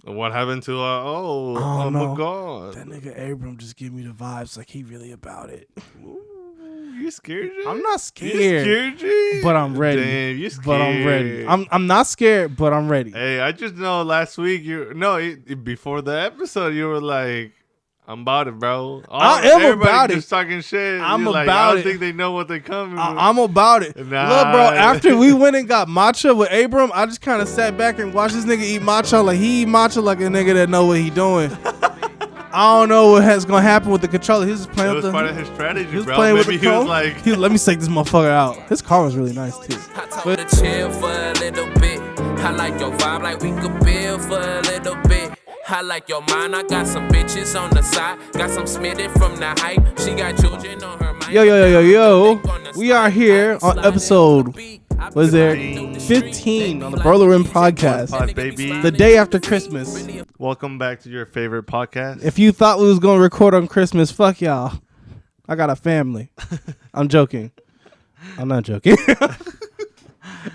What happened to Oh my no. god. That nigga Abram just give me the vibes like he really about it. Ooh, you scared, Jay? I'm not You scared, scared, Jay? but I'm ready. Damn, you scared. But I'm ready. I'm not scared, but I'm ready. Hey, I just know last week before the episode you were like, I'm about it, bro. I am everybody about it. just talking shit. I'm You're like, about I don't think think they know what they're coming with. I'm about it. Nah. Look, bro, after we went and got matcha with Abram, I just kind of sat back and watched this nigga eat matcha like he eat matcha like a nigga that know what he doing. I don't know what has gonna happen with the controller. He was just playing It with was the. part of his strategy, He was bro. playing Maybe with the he was cone. like, Let me take this motherfucker out. His car was really nice too. I told her chill for a little bit. I like your vibe like we could build for a little bit. I like your mind. I got some bitches on the side. Got some smitted from the hype. She got children on her mind. Yo. We are here on episode, what is there? 15 on the Berlin podcast. Pod, baby. The day after Christmas. Welcome back to your favorite podcast. If you thought we was going to record on Christmas, fuck y'all. I got a family. I'm joking. I'm not joking.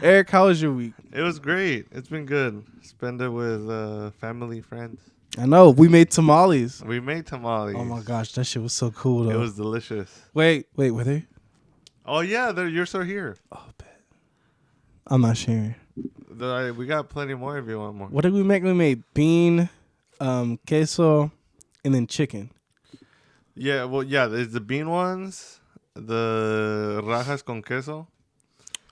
Eric, how was your week? It was great. It's been good. Spend it with family, friends. I know. We made tamales. We made tamales. Oh my gosh, that shit was so cool though. It was delicious. Wait, were they? Oh yeah, yours are here. Oh, bet. I'm not sharing. We got plenty more if you want more. What did we make? We made bean, queso, and then chicken. Yeah, well, yeah, there's the bean ones, the rajas con queso.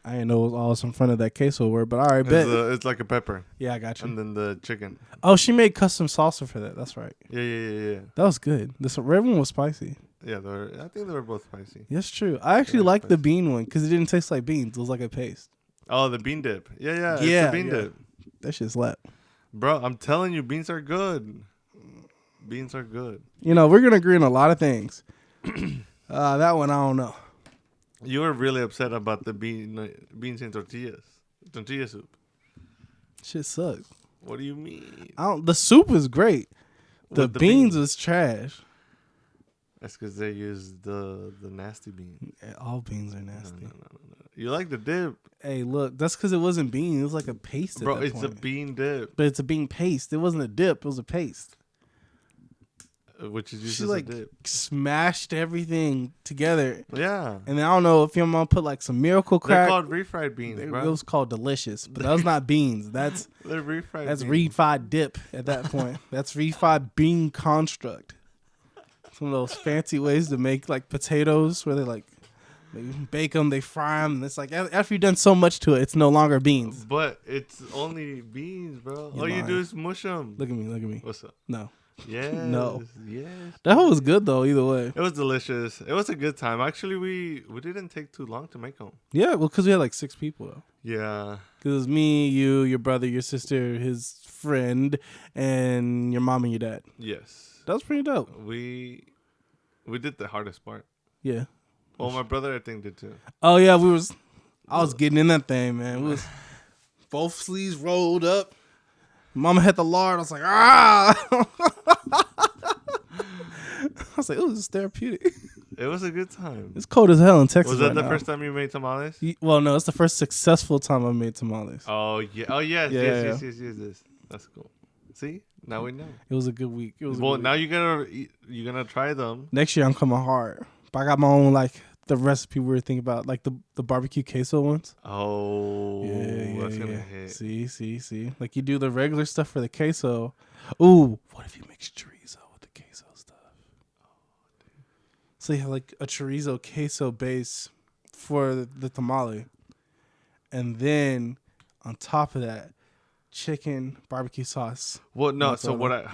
I didn't know it was all in front of that queso word, but all right, bet. It's like a pepper. Yeah, I got you. And then the chicken. Oh, she made custom salsa for that. That's right. Yeah. That was good. This red one was spicy. Yeah, I think they were both spicy. That's true. I actually liked the bean one because it didn't taste like beans. It was like a paste. Oh, the bean dip. Yeah. It's the bean dip. That shit slapped. Bro, I'm telling you, beans are good. Beans are good. You know, we're going to agree on a lot of things. That one, I don't know. You were really upset about the beans and tortilla soup. Shit sucks. What do you mean? The soup is great. The beans was trash. That's because they used the nasty bean. All beans are nasty. No. You like the dip. Hey, look, that's because it wasn't bean. It was like a paste. Bro, it's a bean dip. But it's a bean paste. It wasn't a dip. It was a paste. Which is used She as like a dip. smashed everything together. Yeah. And then I don't know if your mom put like some miracle crack. They're called refried beans, bro. It was called delicious, but that was not beans. That's They're refried that's beans. refried dip at that point. That's refried bean construct. Some of those fancy ways to make like potatoes where they bake them, they fry them, and it's like after you've done so much to it, it's no longer beans. But it's only beans, bro. You're All you lying. do is mush them. Look at me. What's up? No. Yes. No. Yes. That was good though, either way. It was delicious. It was a good time. Actually, we didn't take too long to make them. Yeah, well, because we had like 6 people though. Yeah. Because it was me, you, your brother, your sister, his friend, and your mom and your dad. Yes. That was pretty dope. We did the hardest part. Yeah. Well, my brother, I think, did too. Oh yeah, I was getting in that thing, man. We was both sleeves rolled up. Mama had the lard. I was like, ah. I was like, oh, this is therapeutic. It was a good time. It's cold as hell in Texas. Was that right the now. first time you made tamales? Well, no, it's the first successful time I made tamales. Oh yeah. Oh yes. Yeah. Yes. That's cool. See, now we know. It was a good week. Well, now you're gonna try them. Next year I'm coming hard. But I got my own the recipe we were thinking about, like the barbecue queso ones. Oh, Yeah. that's gonna hit. See. Like you do the regular stuff for the queso. Ooh, what if you mix chorizo with the queso stuff? So you have like a chorizo queso base for the tamale. And then on top of that, chicken barbecue sauce. Well, no. What's So up? what?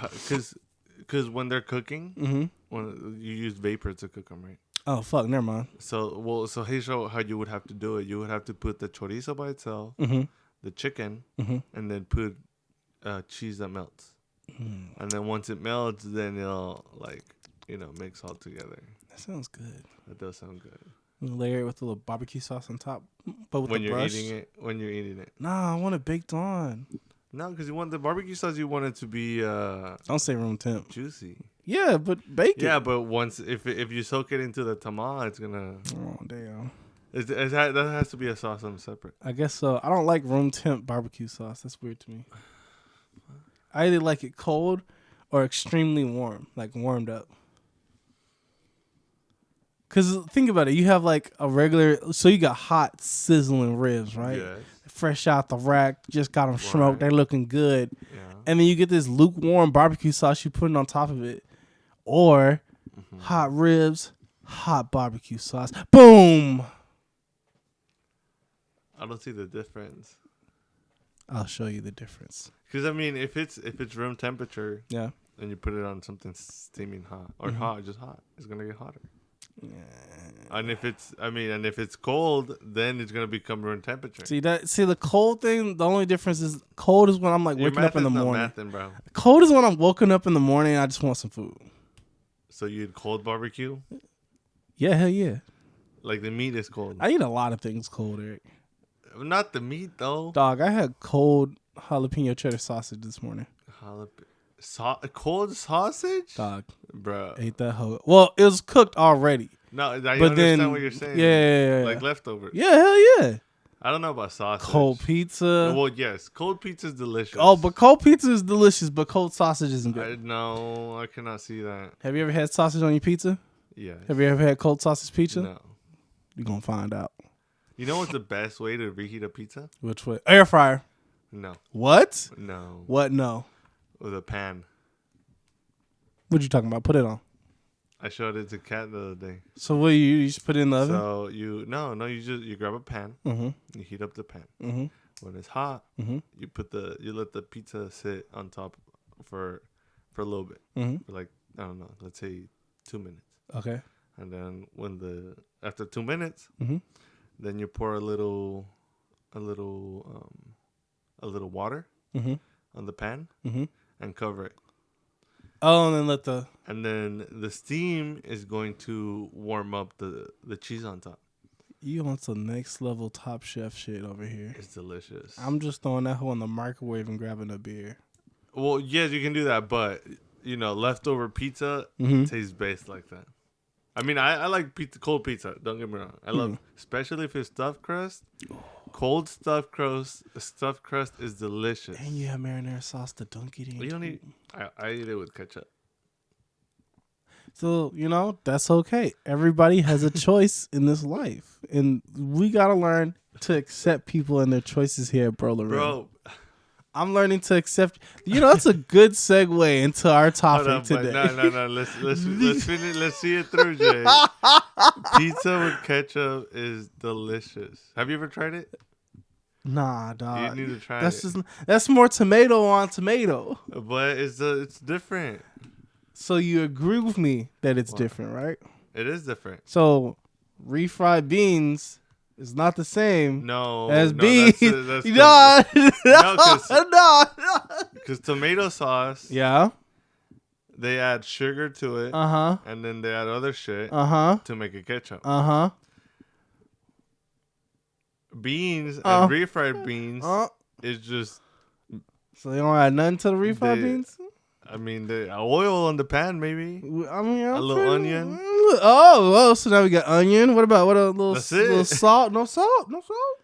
Because when they're cooking, Mm-hmm. when you use vapor to cook them, right? Oh, fuck, never mind. So here's how you would have to do it. You would have to put the chorizo by itself, Mm-hmm. the chicken, Mm-hmm. and then put cheese that melts. And then once it melts, then it'll mix all together. That sounds good. That does sound good. Layer it with a little barbecue sauce on top. But with When the you're brush. eating it. Nah, I want it baked on. No, because you want the barbecue sauce. You want it to be Don't say room temp. juicy. Yeah, but bake it. Yeah, but once if you soak it into the tamal, it's gonna. Oh, damn. That has to be a sauce on separate. I guess so. I don't like room temp barbecue sauce. That's weird to me. I either like it cold or extremely warm, like warmed up. Cause think about it, you have like a regular, so you got hot sizzling ribs, right? Yes. Fresh out the rack, just got them smoked, Right. they're looking good, Yeah. and then you get this lukewarm barbecue sauce you putting on top of it, or hot ribs, hot barbecue sauce, boom. I don't see the difference. I'll show you the difference. Because I mean, if it's room temperature Yeah. and you put it on something steaming hot or hot, just hot, it's gonna get hotter. And if it's cold, then it's gonna become room temperature. See the cold thing. The only difference is cold is when I'm like Your waking up in the math is not morning. mathing, bro. Cold is when I'm woken up in the morning and I just want some food. So you eat cold barbecue? Yeah, hell yeah. Like the meat is cold. I eat a lot of things cold, Eric. Not the meat though. Dog, I had cold jalapeno cheddar sausage this morning. Cold sausage? Dog, Bro. ate that hoe. Well, it was cooked already. No, I But understand then, what you're saying. yeah. Like leftovers. Yeah, hell yeah. I don't know about sausage. Cold pizza. Well, yes. Cold pizza is delicious. Oh, but cold pizza is delicious, but cold sausage isn't good. No, I cannot see that. Have you ever had sausage on your pizza? Yes. Have you ever had cold sausage pizza? No. You're going to find out. You know what's the best way to reheat a pizza? Which way? Air fryer. No. What? No. What? No. With a pan. What you talking about? Put it on. I showed it to Kat the other day. So what you just put it in the oven? So you grab a pan, Mm-hmm. you heat up the pan. Mm-hmm. When it's hot, Mm-hmm. you let the pizza sit on top for a little bit. Mm-hmm. For like, I don't know, let's say 2 minutes. Okay. And then after 2 minutes, Mm-hmm. then you pour a little water Mm-hmm. on the pan Mm-hmm. and cover it. Oh, and then And then the steam is going to warm up the cheese on top. you want some next level Top Chef shit over here. It's delicious. I'm just throwing that hoe in the microwave and grabbing a beer. Well, yes, you can do that, but leftover pizza Mm-hmm. tastes best like that. I mean, I like pizza, cold pizza. Don't get me wrong. I love, especially if it's stuffed crust. Cold stuffed crust is delicious. And you have marinara sauce to dunk it in. You don't need. I eat it with ketchup. So, that's okay. Everybody has a choice in this life. And we got to learn to accept people and their choices here at Bro. Bro, I'm learning to accept. That's a good segue into our topic hold on, today. no. Let's finish. Let's see it through, Jay. Pizza with ketchup is delicious. Have you ever tried it? Nah, dog. You need to try That's it. that's more tomato on tomato. But it's different. So you agree with me that it's different, right? It is different. So refried beans is not the same as no, beans. that's No, no. Because tomato sauce, Yeah. they add sugar to it, Uh-huh. and then they add other shit Uh-huh. to make it ketchup. Uh-huh. Beans and refried beans is just, So they don't add nothing to the refried They- beans? I mean, the oil on the pan maybe. I mean, A little onion. Oh, so now we got onion. What about a little, That's it. little salt? No salt? No salt?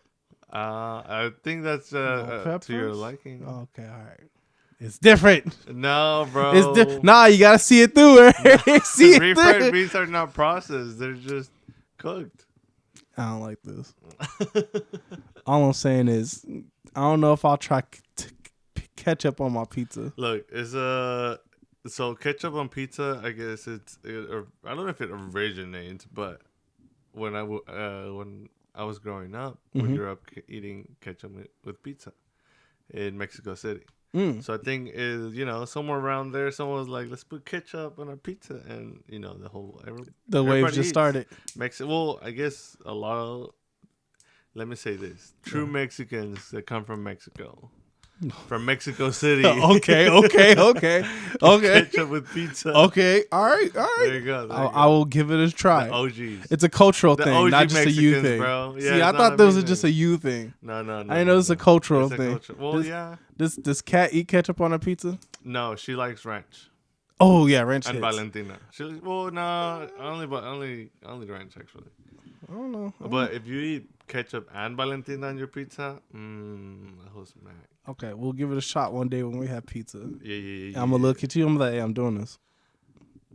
I think that's No to your peppers? liking. Okay, all right. It's different. No, bro. Nah, you gotta see it through. See it Refried through. beans are not processed; they're just cooked. I don't like this. All I'm saying is, I don't know if I'll try ketchup on my pizza. Look, so ketchup on pizza. I guess I don't know if it originates, but when I was growing up, we grew up eating ketchup with pizza in Mexico City. So I think somewhere around there, someone was like, "Let's put ketchup on our pizza," and The wave just started. Well, I guess a lot of. Let me say this: true Mexicans that come from Mexico. From Mexico City. Okay. Ketchup with pizza. Okay. All right. There you go. I will give it a try. The OGs. It's a cultural The thing, OG not just a you Mexicans, thing. bro. Yeah, See, it's I not thought a this me was just a thing. you thing. No. I know it's a cultural It's a thing. culture. Well, yeah. Does Cat eat ketchup on her pizza? No, she likes ranch Oh yeah, ranch and hits. Valentina. Only ranch actually. I don't know. But if you eat ketchup and Valentina on your pizza, that was smack. Okay, we'll give it a shot one day when we have pizza. Yeah. I'm gonna look at you. I'm like, hey, I'm doing this.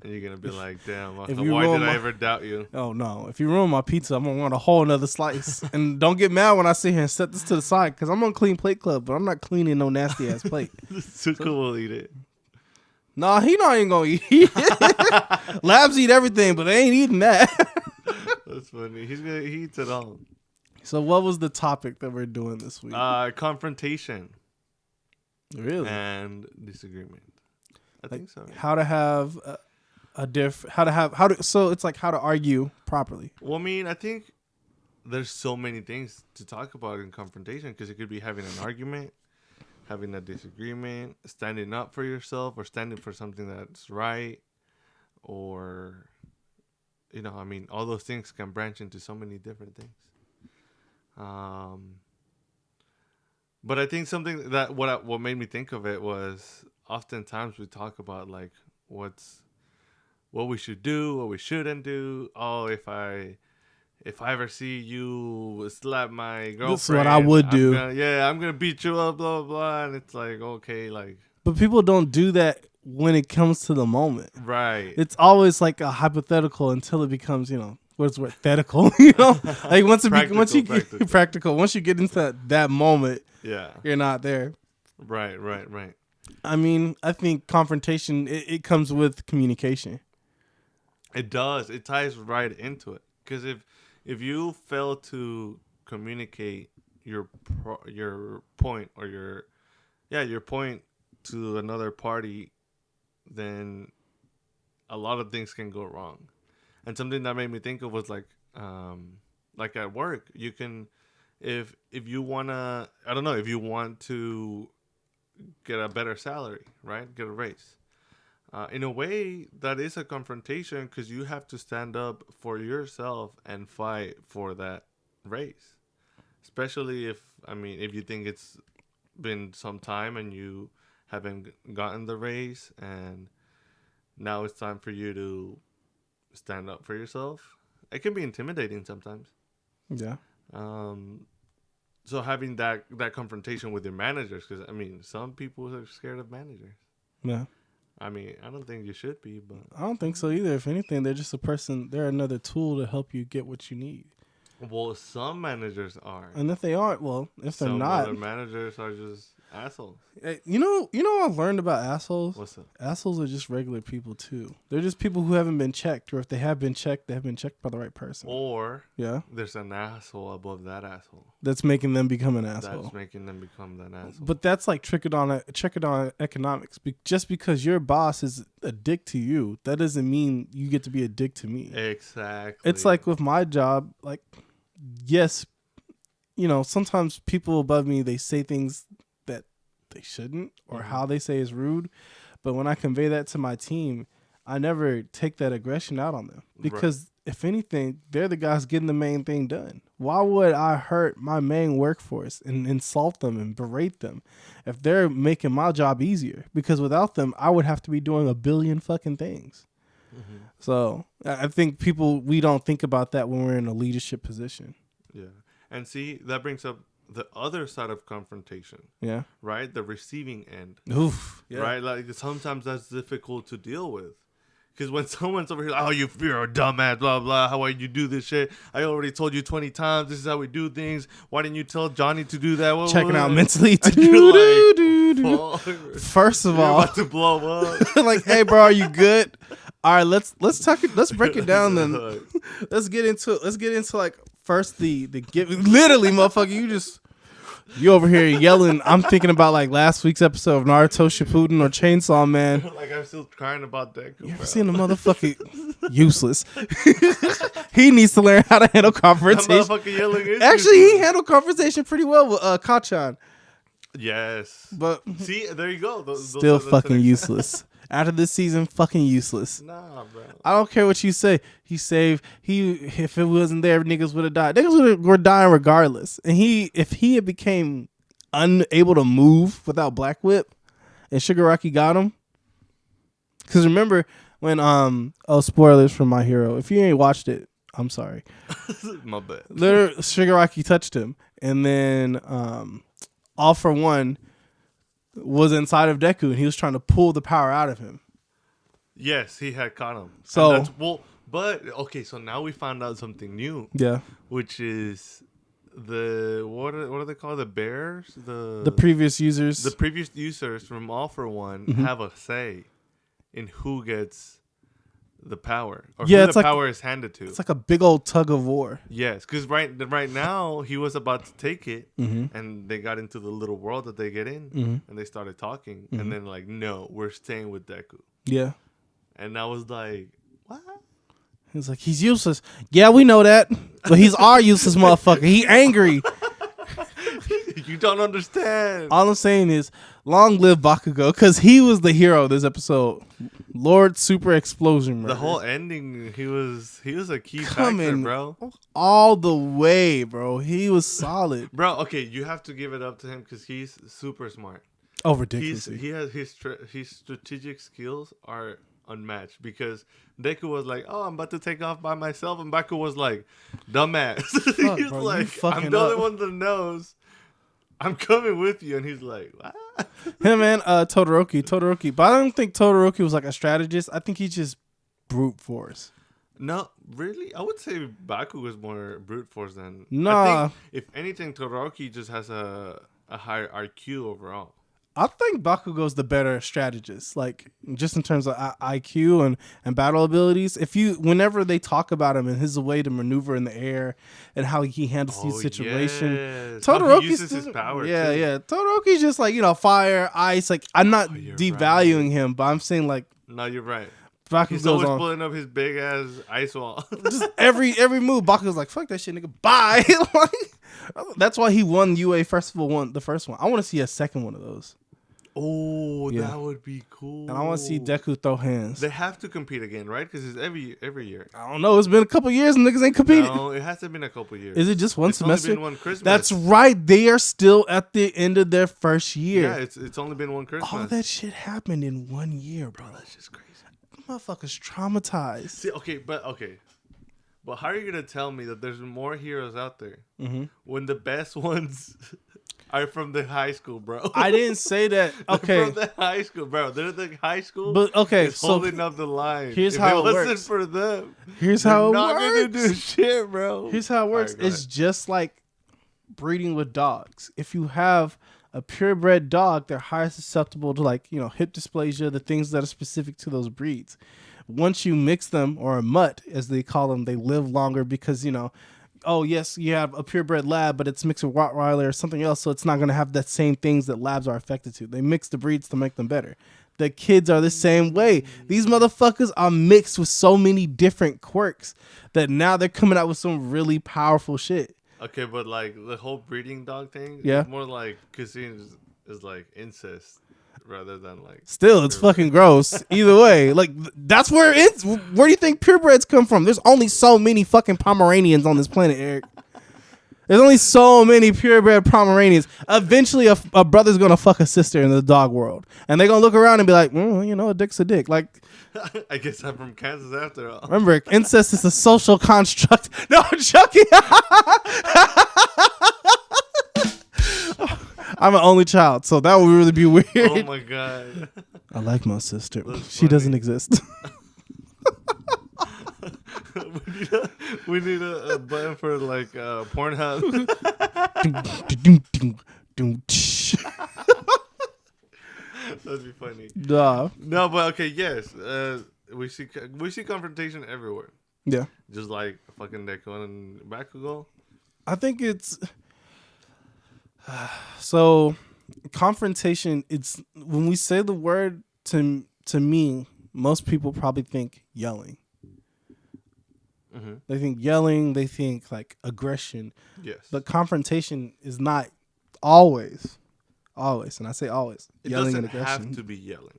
And you're gonna be like, damn, why if did you ruin I my- ever doubt you? Oh no! If you ruin my pizza, I'm gonna want a whole another slice. And don't get mad when I sit here and set this to the side, because I'm on Clean Plate Club, but I'm not cleaning no nasty ass plate. Zuko will eat it. Nah, he not even gonna eat it. Labs eat everything, but they ain't eating that. That's funny. He eats it all. So what was the topic that we're doing this week? Confrontation Really? and disagreement. I think so. How to have so it's like how to argue properly. Well, I mean, I think there's so many things to talk about in confrontation, because it could be having an argument, having a disagreement, standing up for yourself, or standing for something that's right, or, you know, I mean, all those things can branch into so many different things. But I think something that what made me think of it was oftentimes we talk about like what we should do, what we shouldn't do. Oh, if I ever see you slap my girlfriend, This is what I would do. I'm gonna beat you up, blah blah blah. And it's like, okay, like, But people don't do that when it comes to the moment. right? It's always like a hypothetical until it becomes, what's the word, thetical, like once you get practical, once you get into that moment, Yeah. you're not there. Right. I mean, I think confrontation, it comes with communication. It does. It ties right into it. Because if you fail to communicate your point or your point to another party, then a lot of things can go wrong. And something that made me think of was like at work, you can, if you wanna, I don't know, if you want to get a better salary, right? Get a raise. In a way, that is a confrontation, because you have to stand up for yourself and fight for that raise. Especially if you think it's been some time and you haven't gotten the raise, and now it's time for you to stand up for yourself. It can be intimidating sometimes. Yeah. So having that confrontation with your managers, because some people are scared of managers. Yeah. I don't think you should be, but I don't think so either. If anything, they're just they're another tool to help you get what you need. well, some managers are, And if they aren't, well, if they're some not, other managers are just assholes. you know what I've learned about assholes? What's up? Assholes are just regular people too. They're just people who haven't been checked, or if they have been checked, they have been checked by the right person. Or Yeah, there's an asshole above that asshole. that's making them become an asshole. That's making them become that asshole. But that's like trickle-down economics. Just because your boss is a dick to you, that doesn't mean you get to be a dick to me. Exactly. It's like with my job, like, yes, sometimes people above me, they say things that they shouldn't, or how they say is rude. But when I convey that to my team, I never take that aggression out on them, because if anything, they're the guys getting the main thing done. Why would I hurt my main workforce and insult them and berate them if they're making my job easier? Because without them, I would have to be doing a billion fucking things. So I think we don't think about that when we're in a leadership position. Yeah. And see, that brings up the other side of confrontation, Yeah. right? The receiving end, Oof. Yeah. right? Like sometimes that's difficult to deal with. Because when someone's over here, like, oh, you're a dumbass, blah, blah, how would you do this shit? I already told you 20 times, this is how we do things. Why didn't you tell Johnny to do that? Checking out mentally. And you're like, First of you're all, about to blow up. like, hey, bro, are you good? All right, let's break it down then. Let's get into like first the give. Literally, motherfucker, you over here yelling. I'm thinking about like last week's episode of Naruto Shippuden or Chainsaw Man. Like, I'm still crying about Deku. You ever seen a motherfucker useless? He needs to learn how to handle That confrontation. motherfucker yelling is Actually, he handled conversation pretty well with Kachan, Yes. but See, there you go. Those still that's fucking an useless. After this season, fucking useless. Nah, bro. I don't care what you say. If it wasn't there, niggas would have died. Niggas were dying regardless. And if he had became unable to move without Black Whip, and Shigaraki got him. Because remember when spoilers for My Hero. If you ain't watched it, I'm sorry. My bad. Literally, Shigaraki touched him, and then All for One was inside of Deku, and he was trying to pull the power out of him. Yes, he had caught him. So but okay, so now we found out something new, yeah, which is the what are they called? The bears, the previous users. the previous users from All for One have a say in who gets the power, or Yeah, who it's the like- power is handed to. It's like a big old tug of war. Yes, because right now he was about to take it, Mm-hmm. and they got into the little world that they get in, and they started talking, and then like, no, we're staying with Deku, Yeah. and I was like, what? He's like, he's useless. Yeah, we know that. But he's our useless motherfucker. He angry. You don't understand. All I'm saying is, long live Bakugo, because he was the hero of this episode. Lord Super Explosion Murder. The whole ending, he was a key factor, Coming bro. all the way, bro. He was solid. Bro, okay, you have to give it up to him because he's super smart. Oh, ridiculous. His strategic skills are unmatched because Deku was like, "Oh, I'm about to take off by myself," and Baku was like, "Dumbass." Fuck, He's bro, you like, fucking "I'm the only up." one that knows. I'm coming with you," and he's like, "What?" Him and Todoroki. But I don't think Todoroki was like a strategist. I think he's just brute force. No, really, I would say Baku was more brute force than. Nah. I think if anything, Todoroki just has a higher IQ overall. I think Bakugo's the better strategist, like just in terms of IQ and battle abilities. Whenever they talk about him and his way to maneuver in the air and how he handles these situations, yes. How he Todoroki uses his power. Yeah, too. yeah. Todoroki's just like, fire, ice. Like, I'm not you're devaluing him, but I'm saying like No, you're right. He's Bakugo's always on pulling up his big ass ice wall. just every move. Bakugo's like, fuck that shit, nigga. Bye. Like, that's why he won UA Festival the first one. I want to see a second one of those, Oh, Yeah. that would be cool. and I want to see Deku throw hands. They have to compete again, right? Because it's every year. I don't know. It's been a couple years and niggas ain't competed. No, it has to have been a couple years. Is it just one It's semester? only been one Christmas. That's right. They are still at the end of their first year. Yeah, it's only been one Christmas. All that shit happened in 1 year, bro. That's just crazy. Motherfuckers traumatized. See, but how are you gonna tell me that there's more heroes out there when the best ones are from the high school, bro? I didn't say that. Okay. From the high school, bro. They're the high school. But, okay, is so holding up the line. here's if how it wasn't works. for them, Here's they're how it not gonna works. do shit, bro. Here's how it works. All right, go It's ahead. just like breeding with dogs. If you have a purebred dog, they're higher susceptible to hip dysplasia, the things that are specific to those breeds. Once you mix them, or a mutt as they call them, they live longer because oh yes, you have a purebred lab, but it's mixed with Rottweiler or something else, so it's not going to have that same things that labs are affected to. They mix the breeds to make them better. The kids are the same way. These motherfuckers are mixed with so many different quirks that now they're coming out with some really powerful shit. Okay, but like the whole breeding dog thing, Yeah. is more like casinos is like incest rather than like. Still, it's fucking gross. Either way, that's where where do you think purebreds come from? There's only so many fucking Pomeranians on this planet, Eric. There's only so many purebred Pomeranians. Eventually, a brother's gonna fuck a sister in the dog world, and they're gonna look around and be like, a dick's a dick. Like, I guess I'm from Kansas after all. remember, incest is a social construct. No, I'm joking. I'm an only child, so that would really be weird. Oh my god. I like my sister. That's She funny. doesn't exist. we need a button for like Pornhub. That'd be funny. Duh. No, but okay, yes. We see confrontation everywhere. Yeah. Just like fucking Deku and Bakugo. I think it's so confrontation. It's when we say the word to me, most people probably think yelling. Mm-hmm. They think yelling. They think like aggression. Yes. But confrontation is not always, and I say always, It yelling doesn't and aggression. have to be yelling.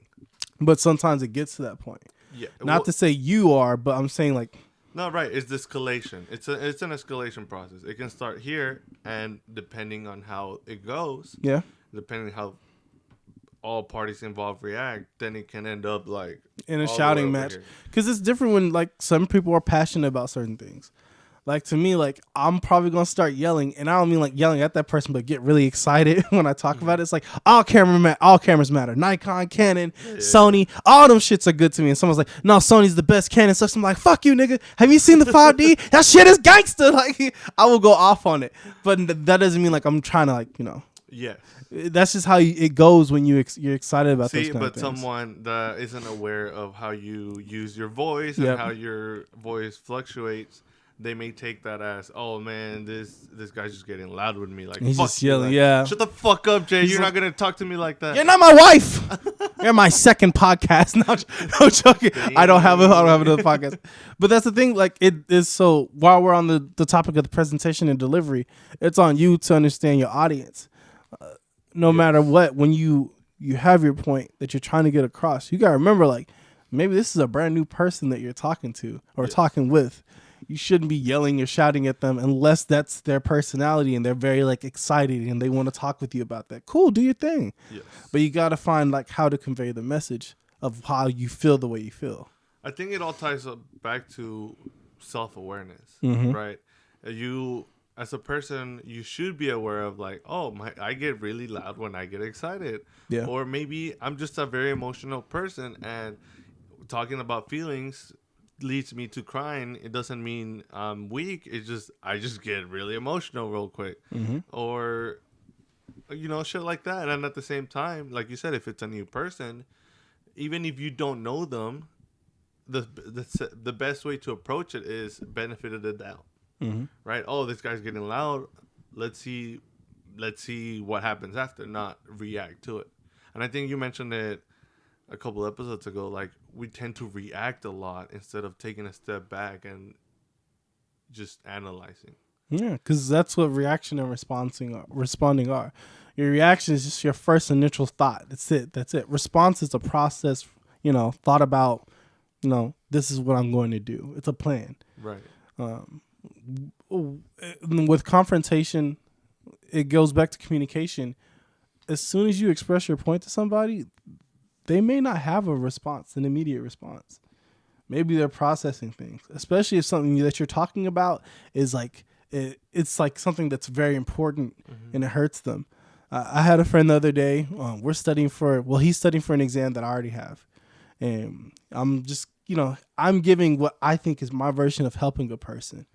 But sometimes it gets to that point. Yeah. Not to say you are, but I'm saying like. No, right. It's the escalation. It's an escalation process. It can start here, and depending on how it goes, Yeah. depending how all parties involved react, then it can end up like In a all the way shouting over match, here. because it's different when like some people are passionate about certain things. Like to me, like I'm probably gonna start yelling, and I don't mean like yelling at that person, but get really excited when I talk about it. It's like all cameras matter. Nikon, Canon, Sony, all them shits are good to me. And someone's like, no, Sony's the best. Canon sucks. I'm like, fuck you, nigga. Have you seen the 5D? That shit is gangster. Like I will go off on it, but that doesn't mean like I'm trying to like Yes. That's just how it goes when you're excited about those kind of things. Someone that isn't aware of how you use your voice and how your voice fluctuates, they may take that as, oh man, this guy's just getting loud with me. Like he's fuck just you, yelling. like, Yeah. shut the fuck up, Jay. You're not gonna talk to me like that. You're not my wife. You're my second podcast. No joking. I don't have another podcast. But that's the thing. Like it is. So while we're on the topic of the presentation and delivery, it's on you to understand your audience. No matter what, when you have your point that you're trying to get across, you gotta remember like maybe this is a brand new person that you're talking to or talking with. You shouldn't be yelling or shouting at them unless that's their personality and they're very like excited and they want to talk with you about that. Cool, do your thing. Yes. But you got to find like how to convey the message of how you feel the way you feel. I think it all ties up back to self-awareness, Mm-hmm. right? You, as a person, you should be aware of like, oh, I get really loud when I get excited. Yeah. Or maybe I'm just a very emotional person and talking about feelings leads me to crying. It doesn't mean I'm weak. It's just I just get really emotional real quick. Mm-hmm. Or shit like that. And at the same time, like you said, if it's a new person, even if you don't know them, the best way to approach it is benefit of the doubt. Mm-hmm. Right? Oh, this guy's getting loud. Let's see what happens after, not react to it. And I think you mentioned it a couple episodes ago, like we tend to react a lot instead of taking a step back and just analyzing. Yeah, because that's what reaction and responding are. Your reaction is just your first initial thought. That's it. Response is a process, thought about, this is what I'm going to do. It's a plan. Right. With confrontation, it goes back to communication. As soon as you express your point to somebody, they may not have a response, an immediate response. Maybe they're processing things, especially if something that you're talking about is like, it's like something that's very important and it hurts them. I had a friend the other day, he's studying for an exam that I already have. And I'm just, I'm giving what I think is my version of helping a person.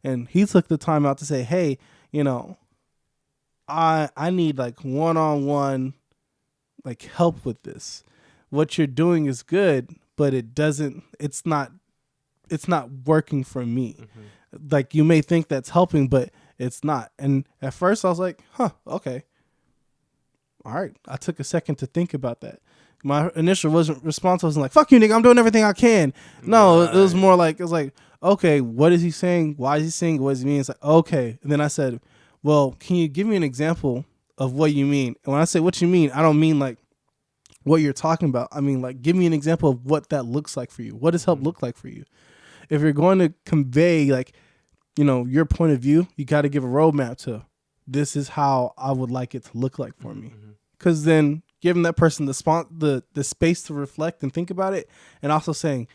And he took the time out to say, hey, I need like one-on-one like help with this. What you're doing is good, but it's not working for me. Mm-hmm. Like you may think that's helping, but it's not. And at first I was like, okay. All right. I took a second to think about that. My initial response wasn't like, fuck you, nigga, I'm doing everything I can. No, It was more like, okay, what is he saying? Why is he saying? What does he mean? It's like, okay. And then I said, well, can you give me an example of what you mean? And when I say what you mean, I don't mean like what you're talking about. I mean, like, give me an example of what that looks like for you. What does help look like for you? If you're going to convey, like, your point of view, you got to give a roadmap to this is how I would like it to look like for me. Because then giving that person the space to reflect and think about it, and also saying,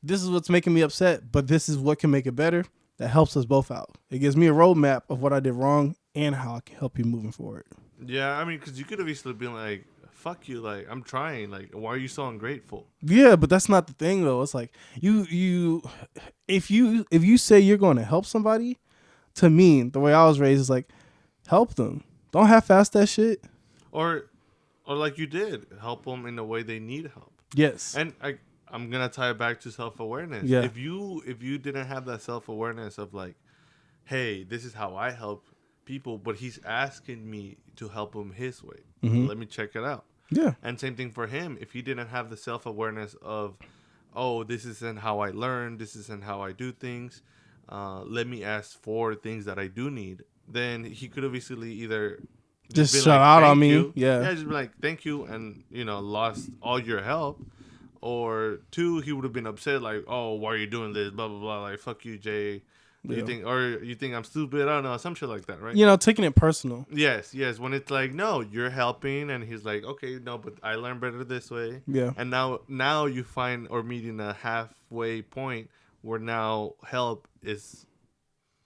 this is what's making me upset, but this is what can make it better. That helps us both out. It gives me a roadmap of what I did wrong and how I can help you moving forward. Yeah, I mean, because you could have easily been like, fuck you, like, I'm trying, like, why are you so ungrateful? Yeah, but that's not the thing, though. It's like, if you say you're going to help somebody, to me, the way I was raised is like, help them. Don't half-ass that shit. Or like you did, help them in the way they need help. Yes. And I'm gonna tie it back to self-awareness. Yeah. If you didn't have that self-awareness of like, hey, this is how I help people, but he's asking me to help him his way. Mm-hmm. Let me check it out. Yeah. And same thing for him. If he didn't have the self-awareness of, oh, this isn't how I learn, this isn't how I do things, let me ask for things that I do need, then he could have easily either just shut out on me. You. Yeah. Just be like, thank you, and lost all your help. Or two, he would have been upset, like, oh, why are you doing this? Blah blah blah. Like, fuck you, Jay. Yeah. You think I'm stupid? I don't know, some shit like that, right? Taking it personal. Yes. When it's like, no, you're helping, and he's like, okay, no, but I learn better this way. Yeah. And now you find or meeting a halfway point where now help is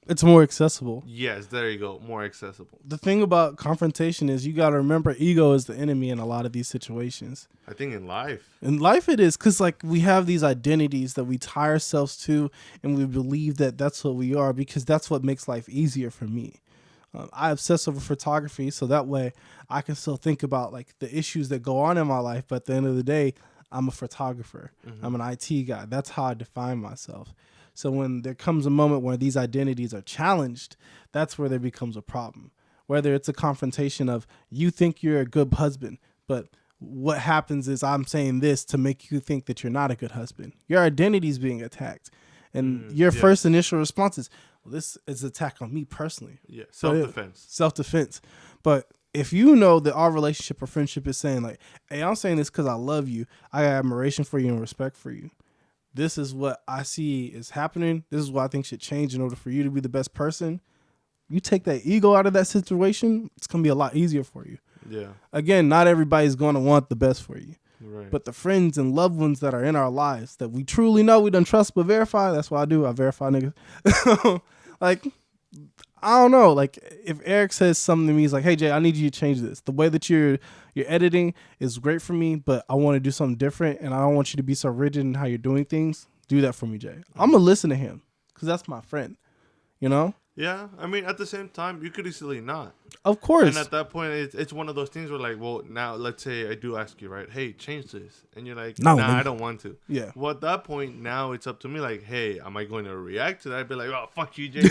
It's more accessible. Yes, there you go. More accessible. The thing about confrontation is you got to remember ego is the enemy in a lot of these situations. I think in life. In life it is, because like we have these identities that we tie ourselves to, and we believe that that's what we are because that's what makes life easier for me. I obsess over photography, so that way I can still think about like the issues that go on in my life, but at the end of the day, I'm a photographer. Mm-hmm. I'm an IT guy. That's how I define myself. So when there comes a moment where these identities are challenged, that's where there becomes a problem. Whether it's a confrontation of you think you're a good husband, but what happens is I'm saying this to make you think that you're not a good husband. Your identity is being attacked. And your first initial response is, well, this is an attack on me personally. Yeah, self-defense. Self-defense. But if you know that our relationship or friendship is saying like, hey, I'm saying this because I love you. I got admiration for you and respect for you. This is what I see is happening. This is what I think should change in order for you to be the best person. You take that ego out of that situation, it's going to be a lot easier for you. Yeah. Again, not everybody's going to want the best for you. Right. But the friends and loved ones that are in our lives that we truly know, we done trust but verify, that's what I do. I verify niggas. Like, I don't know. Like, if Eric says something to me, he's like, hey, Jay, I need you to change this. The way that you're editing is great for me, but I want to do something different, and I don't want you to be so rigid in how you're doing things. Do that for me, Jay. I'm going to listen to him because that's my friend, you know? Yeah, I mean, at the same time, you could easily not. Of course. And at that point, it's one of those things where, like, well, now, let's say I do ask you, right? Hey, change this. And you're like, no, nah, I don't want to. Yeah. Well, at that point, now it's up to me, like, hey, am I going to react to that? I'd be like, oh, fuck you, Jay.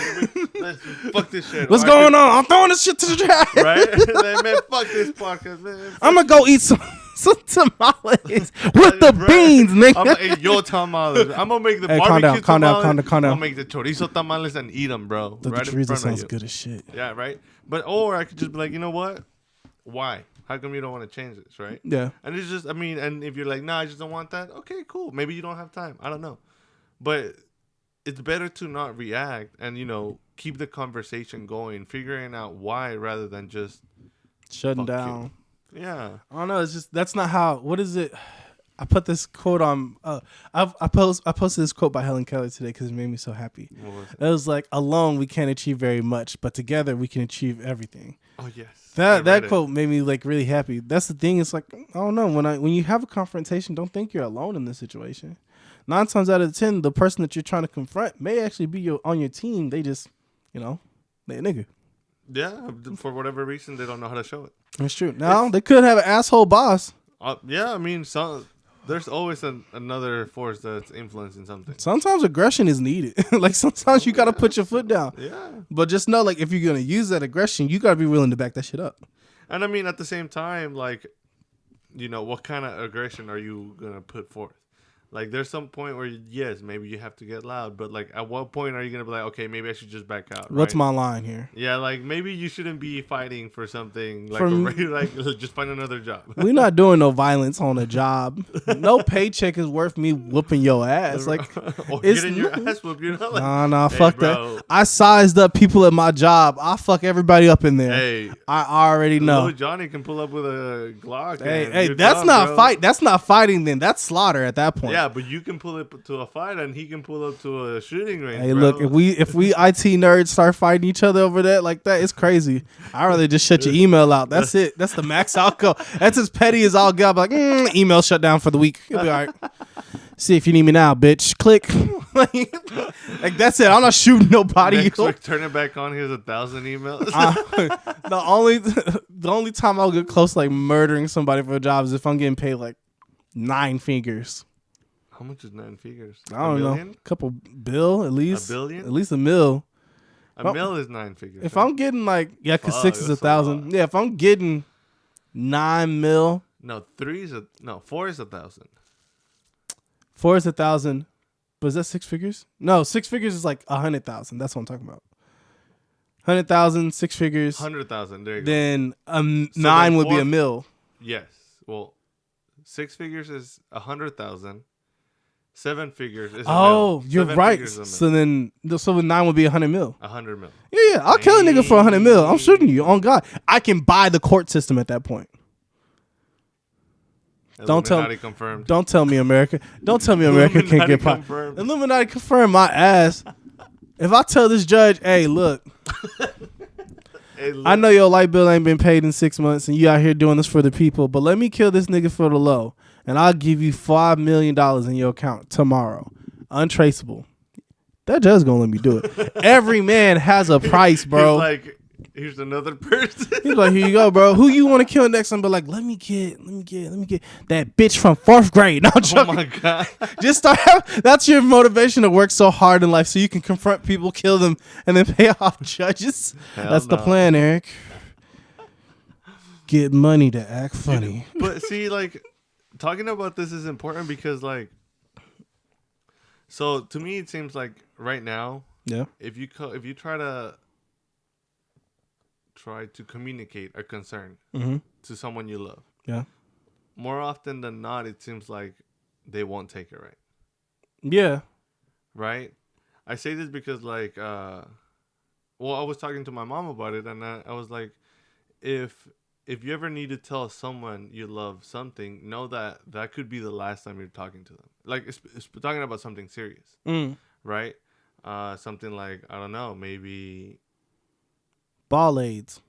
Let's fuck this shit. What's going on? I'm throwing this shit to the trash. Right? Like, man, fuck this podcast, man. I'm going to go eat some tamales with the beans, nigga. I'm gonna eat your tamales. I'm gonna make the barbecue tamales. Calm down. I'm gonna make the chorizo tamales and eat them, bro. The right chorizo sounds good as shit. Yeah, right. But or I could just be like, you know what? Why? How come you don't want to change this, right? Yeah. And it's just, I mean, and if you're like, nah, I just don't want that. Okay, cool. Maybe you don't have time. I don't know. But it's better to not react and, you know, keep the conversation going, figuring out why rather than just shutting down. Yeah. I don't know. It's just, that's not how, what is it? I put this quote on, I posted this quote by Helen Keller today because it made me so happy. What was it? It was like, alone we can't achieve very much, but together we can achieve everything. Oh, yes. That quote made me like really happy. That's the thing. It's like, I don't know. When you have a confrontation, don't think you're alone in this situation. 9 times out of 10, the person that you're trying to confront may actually be on your team. They just, you know, they a nigga. Yeah. For whatever reason, they don't know how to show it. That's true. Now, they could have an asshole boss. Yeah, I mean, there's always another force that's influencing something. Sometimes aggression is needed. Like, sometimes you got to put your foot down. Yeah. But just know, like, if you're going to use that aggression, you got to be willing to back that shit up. And I mean, at the same time, like, you know, what kind of aggression are you going to put forth? Like, there's some point where, yes, maybe you have to get loud, but, like, at what point are you going to be like, okay, maybe I should just back out, right? What's my line here? Yeah, like, maybe you shouldn't be fighting for something, like, like just find another job. We're not doing no violence on a job. No paycheck is worth me whooping your ass. Like, or getting your ass whooped, you know? Like, nah, hey, fuck bro. That. I sized up people at my job. I fuck everybody up in there. Hey, I already know. Little Johnny can pull up with a Glock. Hey, that's not fight. That's not fighting then. That's slaughter at that point. Yeah, but you can pull it to a fight, and he can pull up to a shooting range. Hey, bro. Look, if we IT nerds start fighting each other over that like that, it's crazy. I'd rather just shut your email out. That's it. That's the max outcome. That's as petty as I'll go. Like, email shut down for the week. You'll be all right. See if you need me now, bitch. Click. Like that's it. I'm not shooting nobody. Next week, turn it back on. Here's 1,000 emails. The only time I'll get close to like murdering somebody for a job is if I'm getting paid like 9 figures. How much is 9 figures? I don't know. A couple bill at least. $1 billion? At least $1 million. $1 million is 9 figures. If I'm getting like because 6 is 1,000. Yeah, if I'm getting 9 mil. No, 4 is 1,000. 4 is 1,000. But is that 6 figures? No, 6 figures is like 100,000. That's what I'm talking about. 100,000, 6 figures. 100,000. There you go. Then 9 would be $1 million. Yes. Well, 6 figures is 100,000. 7 figures is you're right. So then 9 would be 100 mil. 100 mil. Yeah, I'll kill a nigga for 100 mil. I'm shooting you on God. I can buy the court system at that point. Don't tell me America. Don't tell me America can't get popped. Illuminati confirmed my ass. If I tell this judge, hey, look, Hey, look, I know your light bill ain't been paid in 6 months and you out here doing this for the people, but let me kill this nigga for the low and I'll give you $5 million in your account tomorrow. Untraceable. That judge gonna let me do it. Every man has a price, bro. He's like, here's another person. He's like, here you go, bro. Who you want to kill next? I'm like, let me get that bitch from 4th grade. No, I'm Oh joking. my god. Just start. That's your motivation to work so hard in life, so you can confront people, kill them, and then pay off judges. Hell That's the no. plan, Eric. Get money to act funny. But see, like, talking about this is important because, like, so to me, it seems like right now, Yeah. if you try to communicate a concern Mm-hmm. to someone you love, Yeah. more often than not, it seems like they won't take it right. Yeah. Right? I say this because, like, I was talking to my mom about it, and I was like, if you ever need to tell someone you love something, know that that could be the last time you're talking to them. Like, it's talking about something serious, Mm. right? Something like, I don't know, maybe, Ball aids.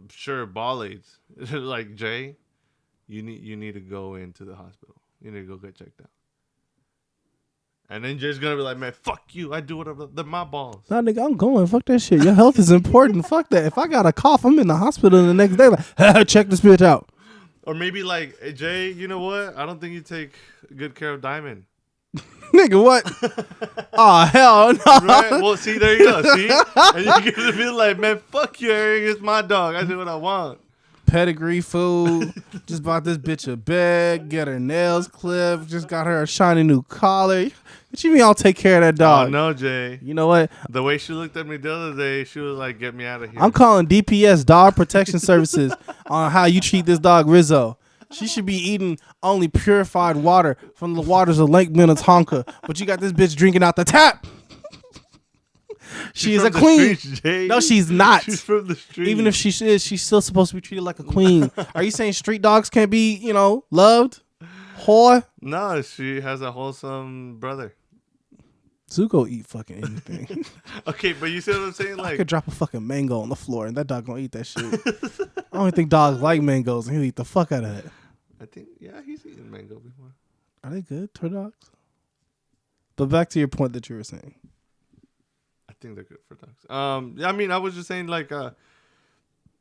sure, ball aids. Like, Jay, you need to go into the hospital. You need to go get checked out. And then Jay's gonna be like, man, fuck you. I do whatever. They're my balls. Nah, nigga, I'm going. Fuck that shit. Your health is important. Fuck that. If I got a cough, I'm in the hospital the next day. Like, check this bitch out. Or maybe like, hey, Jay, you know what? I don't think you take good care of Diamond. Nigga, what? Oh, hell no. Right? Well, see, there you go. See? And you're going to be like, man, fuck you, Eric. It's my dog. I do what I want. Pedigree food. Just bought this bitch a bed. Get her nails clipped. Just got her a shiny new collar. What you mean I'll take care of that dog? Oh, no, Jay. You know what? The way she looked at me the other day, she was like, get me out of here. I'm calling DPS, Dog Protection Services, on how you treat this dog, Rizzo. She should be eating only purified water from the waters of Lake Minnetonka, but you got this bitch drinking out the tap. She is a from the queen. streets, Jay. No, she's not. She's from the street. Even if she is, she's still supposed to be treated like a queen. Are you saying street dogs can't be, loved? Whore? No, she has a wholesome brother. Zuko eat fucking anything. Okay, but you see what I'm saying? I Like, could drop a fucking mango on the floor and that dog gonna eat that shit. I don't think dogs like mangoes and he'll eat the fuck out of it. I think, yeah, he's eaten mango before. Are they good, toy dogs? But back to your point that you were saying. I think they're good for dogs. Yeah, I mean, I was just saying, like,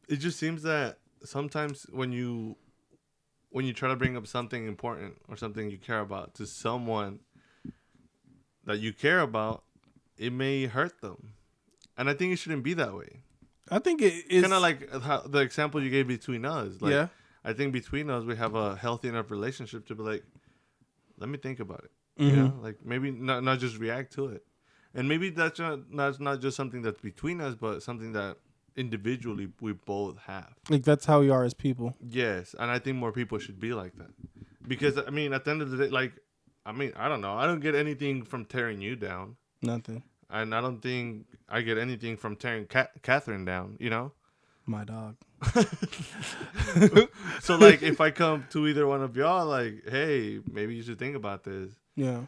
it just seems that sometimes when you try to bring up something important or something you care about to someone that you care about, it may hurt them, and I think it shouldn't be that way. I think it is Kind of like how the example you gave between us. Like, yeah. I think between us we have a healthy enough relationship to be like, let me think about it. Mhm. You know, like maybe not just react to it. And maybe that's not just something that's between us, but something that individually we both have. Like that's how we are as people. Yes, and I think more people should be like that. Because, I mean, at the end of the day, like, I mean, I don't know. I don't get anything from tearing you down. Nothing. And I don't think I get anything from tearing Catherine down, you know? My dog. So, like, if I come to either one of y'all, like, hey, maybe you should think about this. Yeah.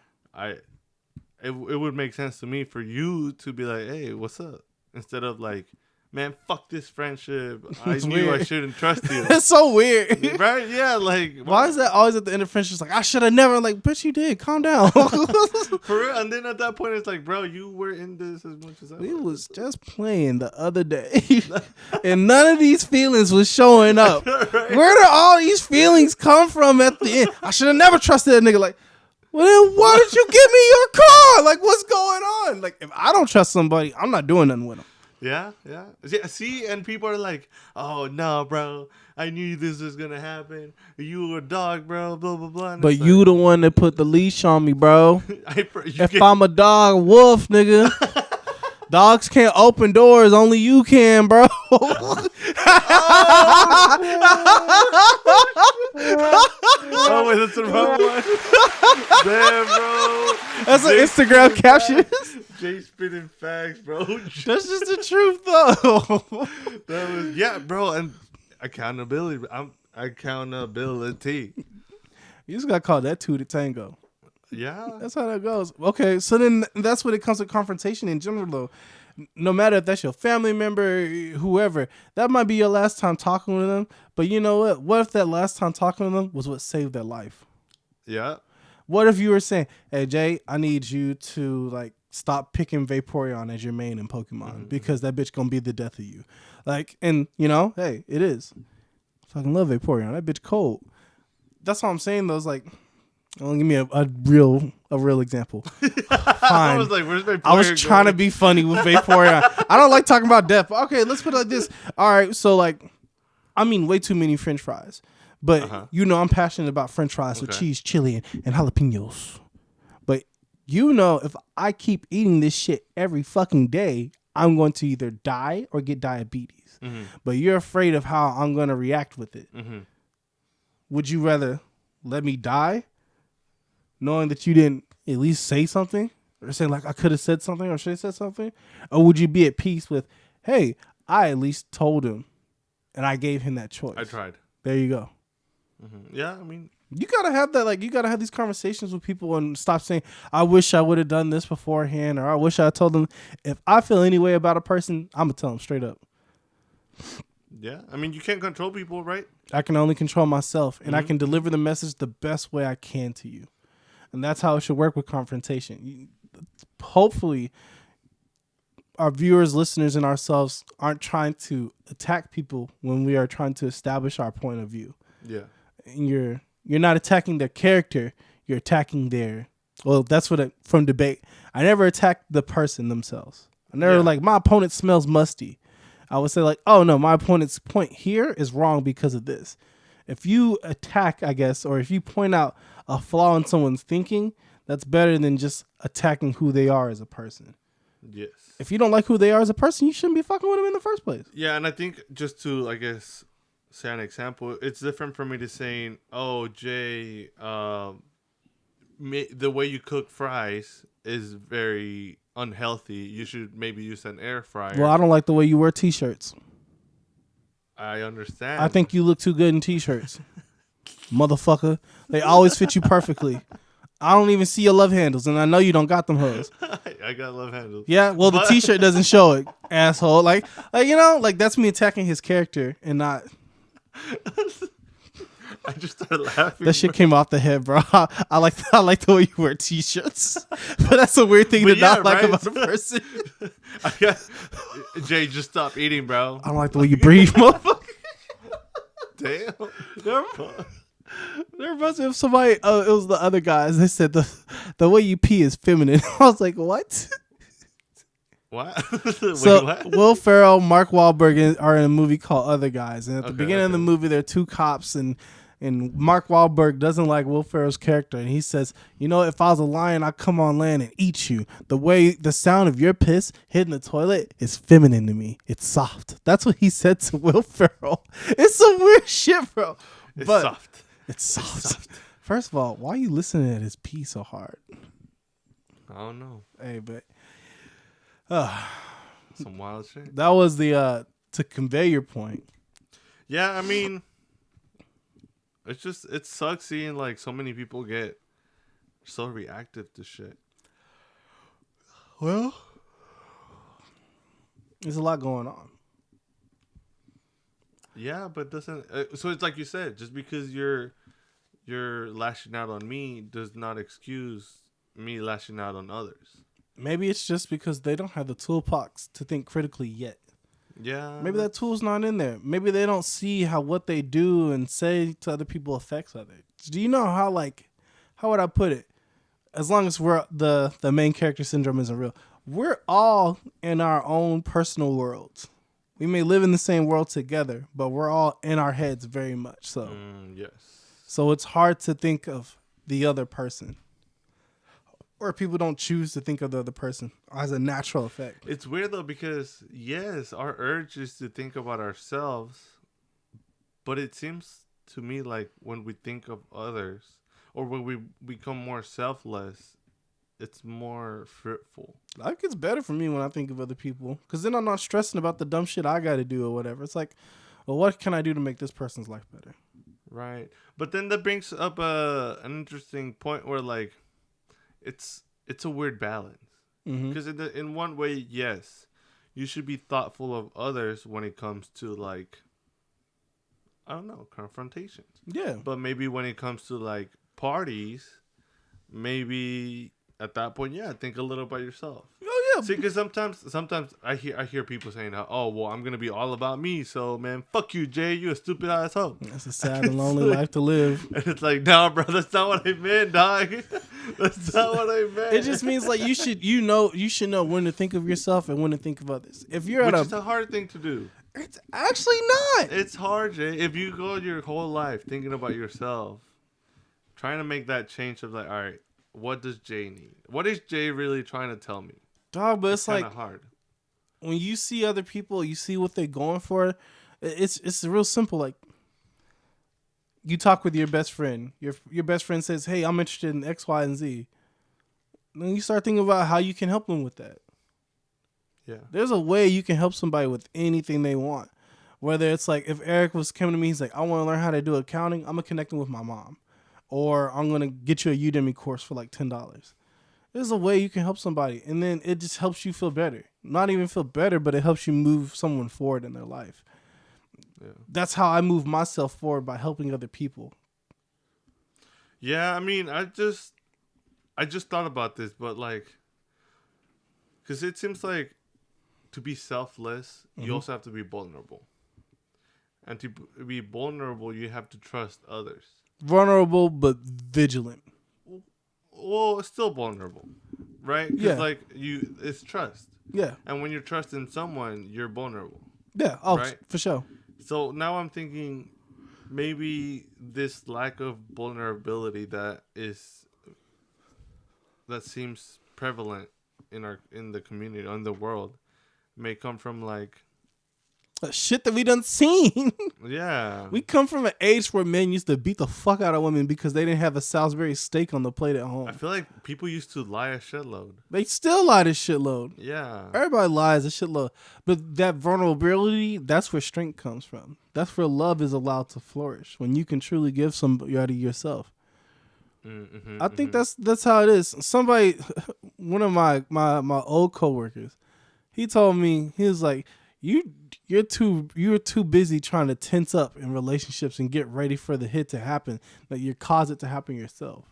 It would make sense to me for you to be like, hey, what's up? Instead of like, man, fuck this friendship. I It's knew I weird. shouldn't trust you. It's so weird. Right? Yeah, like, Why is that always at the end of friendships like I should have never like, but you did. Calm down. for real? And then at that point, it's like, bro, you were in this as much as I We was. was just playing the other day, and none of these feelings was showing up. Right? Where did all these feelings come from at the end? I should have never trusted that nigga. Like, well, then why did you give me your car? Like, what's going on? Like, if I don't trust somebody, I'm not doing nothing with them. Yeah. See, and people are like, oh, no, bro. I knew this was going to happen. You were a dog, bro, blah, blah, blah. And But it's you the one that put the leash on me, bro. like, If I'm a dog, wolf, nigga. Dogs can't open doors. Only you can, bro. Oh, wait, that's the wrong one. Damn, bro. That's an Jay Instagram spitting caption. facts. Jay spitting facts, bro. That's just the truth, though. That was, yeah, bro. And accountability. Accountability. You just got called that two to tango. Yeah. That's how that goes. Okay, so then that's when it comes to confrontation in general, though. No matter if that's your family member, whoever, that might be your last time talking with them. But you know what? What if that last time talking to them was what saved their life? Yeah. What if you were saying, "Hey Jay, I need you to like stop picking Vaporeon as your main in Pokemon because that bitch gonna be the death of you." Like, and you know, hey, it is. I fucking love Vaporeon. That bitch cold. That's all I'm saying. Though, is like, give me a real example. I Fine. was like, where's my I was trying to be funny with Vaporeon. I don't like talking about death. But okay, let's put it like this. All right, so like, I mean, way too many French fries. But you know, I'm passionate about French fries with cheese, chili, and jalapenos. But you know, if I keep eating this shit every fucking day, I'm going to either die or get diabetes. But you're afraid of how I'm going to react with it. Would you rather let me die, knowing that you didn't at least say something, or say like I could have said something or should have said something, or would you be at peace with, hey, I at least told him, and I gave him that choice. I tried. There you go. Yeah, I mean, you gotta have that. Like, you gotta have these conversations with people and stop saying, "I wish I would have done this beforehand," or "I wish I told them." If I feel any way about a person, I'm gonna tell them straight up. yeah, I mean, you can't control people, right? I can only control myself, and I can deliver the message the best way I can to you, and that's how it should work with confrontation. Hopefully, our viewers, listeners, and ourselves aren't trying to attack people when we are trying to establish our point of view. Yeah. And you're not attacking their character, you're attacking their, well, that's what from debate, I never attacked the person themselves. I never like, my opponent smells musty. I would say like, oh no, my opponent's point here is wrong because of this. If you attack, I guess, or if you point out a flaw in someone's thinking, that's better than just attacking who they are as a person. Yes. If you don't like who they are as a person, you shouldn't be fucking with them in the first place. Yeah, and I think just to, I guess, say an example, it's different for me to saying, "Oh, Jay, the way you cook fries is very unhealthy. You should maybe use an air fryer." Well, I don't like the way you wear t-shirts. I understand. I think you look too good in t-shirts. Motherfucker. They always fit you perfectly. I don't even see your love handles, and I know you don't got them hoes. I got love handles. Yeah, well, the t-shirt doesn't show it, asshole. Like, you know, like that's me attacking his character and not... I just started laughing. That shit came off the head, bro. I like the way you wear t-shirts, but that's a weird thing to not like about a person. Jay, just stop eating, bro. I don't like the way you breathe, motherfucker. Damn. There reminds me of somebody. It was the other guys. They said the way you pee is feminine. I was like, what? What? So what? Will Ferrell, Mark Wahlberg are in a movie called Other Guys, and at the beginning of the movie, there are two cops, and Mark Wahlberg doesn't like Will Ferrell's character, and he says, "You know, if I was a lion, I'd come on land and eat you. The sound of your piss hitting the toilet is feminine to me. It's soft." That's what he said to Will Ferrell. It's some weird shit, bro. It's but soft. It's soft. First of all, why are you listening to his pee so hard? I don't know. Hey, but some wild shit. That was the to convey your point. Yeah, I mean, it sucks seeing like so many people get so reactive to shit. Well, there's a lot going on. Yeah, but doesn't so it's like you said, just because you're lashing out on me does not excuse me lashing out on others. Maybe it's just because they don't have the toolbox to think critically yet. Yeah. Maybe that tool's not in there. Maybe they don't see how what they do and say to other people affects others. Do you know how would I put it? As long as we're the main character syndrome isn't real, we're all in our own personal worlds. We may live in the same world together, but we're all in our heads very much so. Yes. So it's hard to think of the other person. Or people don't choose to think of the other person as a natural effect. It's weird though because yes, our urge is to think about ourselves, but it seems to me like when we think of others or when we become more selfless, it's more fruitful. Life gets better for me when I think of other people because then I'm not stressing about the dumb shit I got to do or whatever. It's like, well, what can I do to make this person's life better? Right. But then that brings up an interesting point where like, it's a weird balance. Mm-hmm. Because in one way, yes, you should be thoughtful of others when it comes to like, I don't know, confrontations. Yeah. But maybe when it comes to like parties, maybe at that point, yeah, think a little about yourself. Oh yeah. See, because sometimes I hear people saying, "Oh, well, I'm gonna be all about me." So, man, fuck you, Jay. You a stupid asshole. That's a sad and lonely life to live. And it's like, nah, bro, that's not what I meant, dog. That's not what I meant. It just means like you should know when to think of yourself and when to think of others. If you're Which at is a hard thing to do. it's actually not. It's hard, Jay. If you go your whole life thinking about yourself, trying to make that change of like, all right, what does Jay need? What is Jay really trying to tell me? Dog, but it's kind like of hard. when you see other people, you see what they're going for. It's real simple. Like you talk with your best friend. Your best friend says, "Hey, I'm interested in X, Y, and Z." Then you start thinking about how you can help them with that. Yeah. There's a way you can help somebody with anything they want. Whether it's like if Eric was coming to me, he's like, "I want to learn how to do accounting." I'm gonna connect him with my mom, or I'm gonna get you a Udemy course for like $10. There's a way you can help somebody, and then it just helps you feel better. Not even feel better, but it helps you move someone forward in their life. Yeah. That's how I move myself forward, by helping other people. Yeah, I mean, I just thought about this, but like, because it seems like to be selfless, you also have to be vulnerable. And to be vulnerable, you have to trust others. Vulnerable, but vigilant. Well, it's still vulnerable, right? Because Yeah. like it's trust. Yeah. And when you're trusting someone, you're vulnerable. Yeah. Oh, Right? for sure. So now I'm thinking maybe this lack of vulnerability that seems prevalent in the community, in the world, may come from like, Shit that we done seen. yeah. We come from an age where men used to beat the fuck out of women because they didn't have a Salisbury steak on the plate at I home. feel like people used to lie a shitload. They still lie to shitload. Yeah. Everybody lies a shitload. But that vulnerability, that's where strength comes from. That's where love is allowed to flourish. When you can truly give somebody out of yourself. Mm-hmm, I think that's how it is. Somebody, one of my old coworkers, he told me, he was like, you're too busy trying to tense up in relationships and get ready for the hit to happen that you cause it to happen yourself.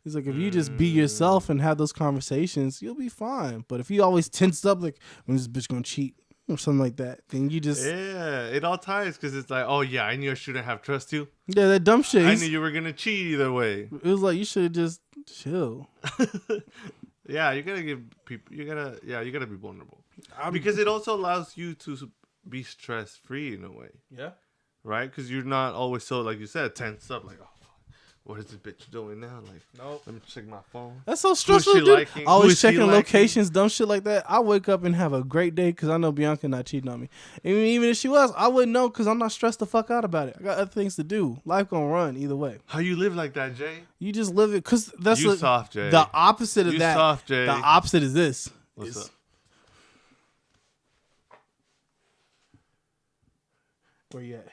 He's like, if you just be yourself and have those conversations, you'll be fine. But if you always tense up, like, when this bitch gonna cheat or something like that, then you just it all ties because it's like, oh yeah, I knew I shouldn't have trust you. yeah, that dumb shit. I knew you were gonna cheat either way. It was like you should just chill. Yeah, you gotta give people. You gotta be vulnerable because it also allows you to be stress free in a way, Yeah. right? Because you're not always so, like you said, tense up. Like, oh, what is this bitch doing now? Like, Nope. let me check my phone. That's so stressful, she dude. liking? Who Always is she checking liking? locations, dumb shit like that. I wake up and have a great day because I know Bianca not cheating on me. And even if she was, I wouldn't know because I'm not stressed the fuck out about it. I got other things to do. Life gonna run either way. How you live like that, Jay? You just live it because that's You soft, Jay. the opposite of You that. soft, Jay. The opposite is this. What's Is- up? Where you at?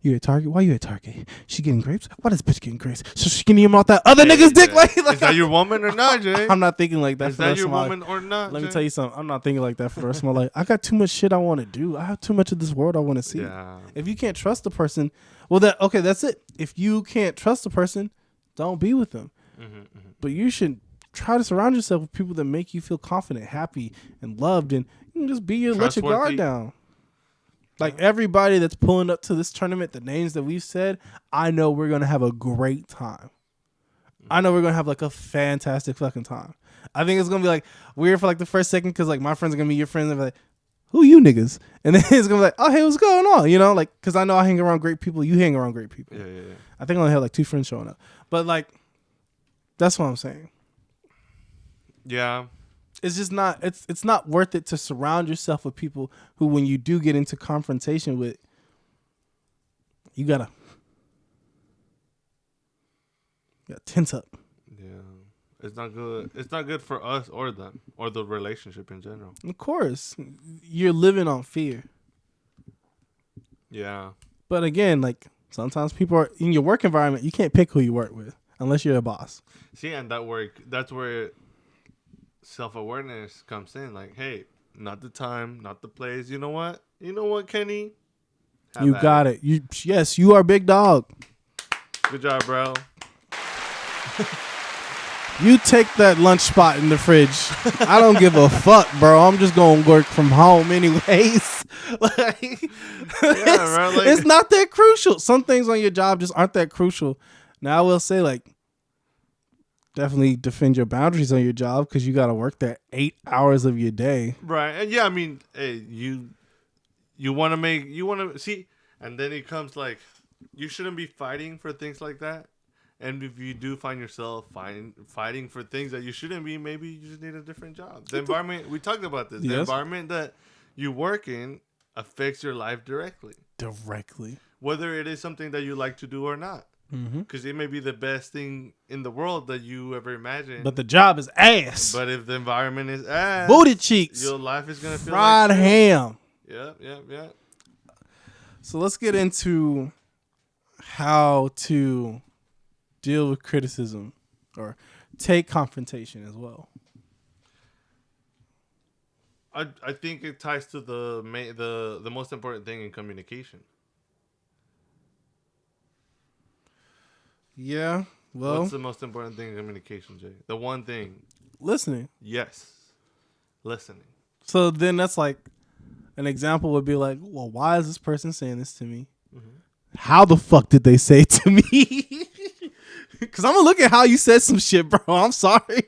You at Target? Why you at Target? She getting grapes? Why this bitch getting grapes? So she can eat them off that other nigga's dick? Jay. Like Is that your woman or not, Jay? I'm not thinking like that Is for the that rest your of my woman or not? Let me Jay? tell you something. I'm not thinking like that for the rest of my life. I got too much shit I want to do. I have too much of this world I want to see. Yeah. If you can't trust the person, well, that's it. If you can't trust the person, don't be with them. But you should try to surround yourself with people that make you feel confident, happy, and loved, and you can just let your guard Trustworthy. down. Like everybody that's pulling up to this tournament, the names that we've said, I know we're gonna have a great time. I know we're gonna have like a fantastic fucking time. I think it's gonna be like weird for like the first second because like my friends are gonna be your friends and be like, "Who you niggas?" And then it's gonna be like, "Oh hey, what's going on?" You know, like because I know I hang around great people. You hang around great people. Yeah. I think I only had like 2 friends showing up, but like that's what I'm saying. Yeah. It's just not. It's not worth it to surround yourself with people who, when you do get into confrontation with, you gotta tense up. Yeah. It's not good. It's not good for us or them or the relationship in general. Of course, you're living on fear. Yeah. But again, like sometimes people are in your work environment. You can't pick who you work with. unless you're a boss. See, and that's where self-awareness comes in. Like, hey, not the time, not the place. You know what? Kenny? You got it. Yes, you are big dog. Good job, bro. You take that lunch spot in the fridge. I don't give a fuck, bro. I'm just going to work from home anyways. It's not that crucial. Some things on your job just aren't that crucial. Now, I will say, like, definitely defend your boundaries on your job because you got to work there 8 hours of your day. Right. And yeah, I mean, hey, you want to see, and then it comes like, you shouldn't be fighting for things like that. And if you do find yourself fighting for things that you shouldn't be, maybe you just need a different job. The environment, we talked about this. Yes. The environment that you work in affects your life directly. Whether it is something that you like to do or not. Because it may be the best thing in the world that you ever imagined. But the job is ass. But if the environment is ass. Booty cheeks. Your life is going to feel fried like ham. Yep. So let's get into how to deal with criticism or take confrontation as well. I think it ties to the most important thing in communication. Yeah, well, what's the most important thing in communication, Jay? The one thing. Listening. Yes, listening. So then that's like an example would be like, well, why is this person saying this to me? How the fuck did they say it to me? Because I'm going to look at how you said some shit, bro. I'm sorry.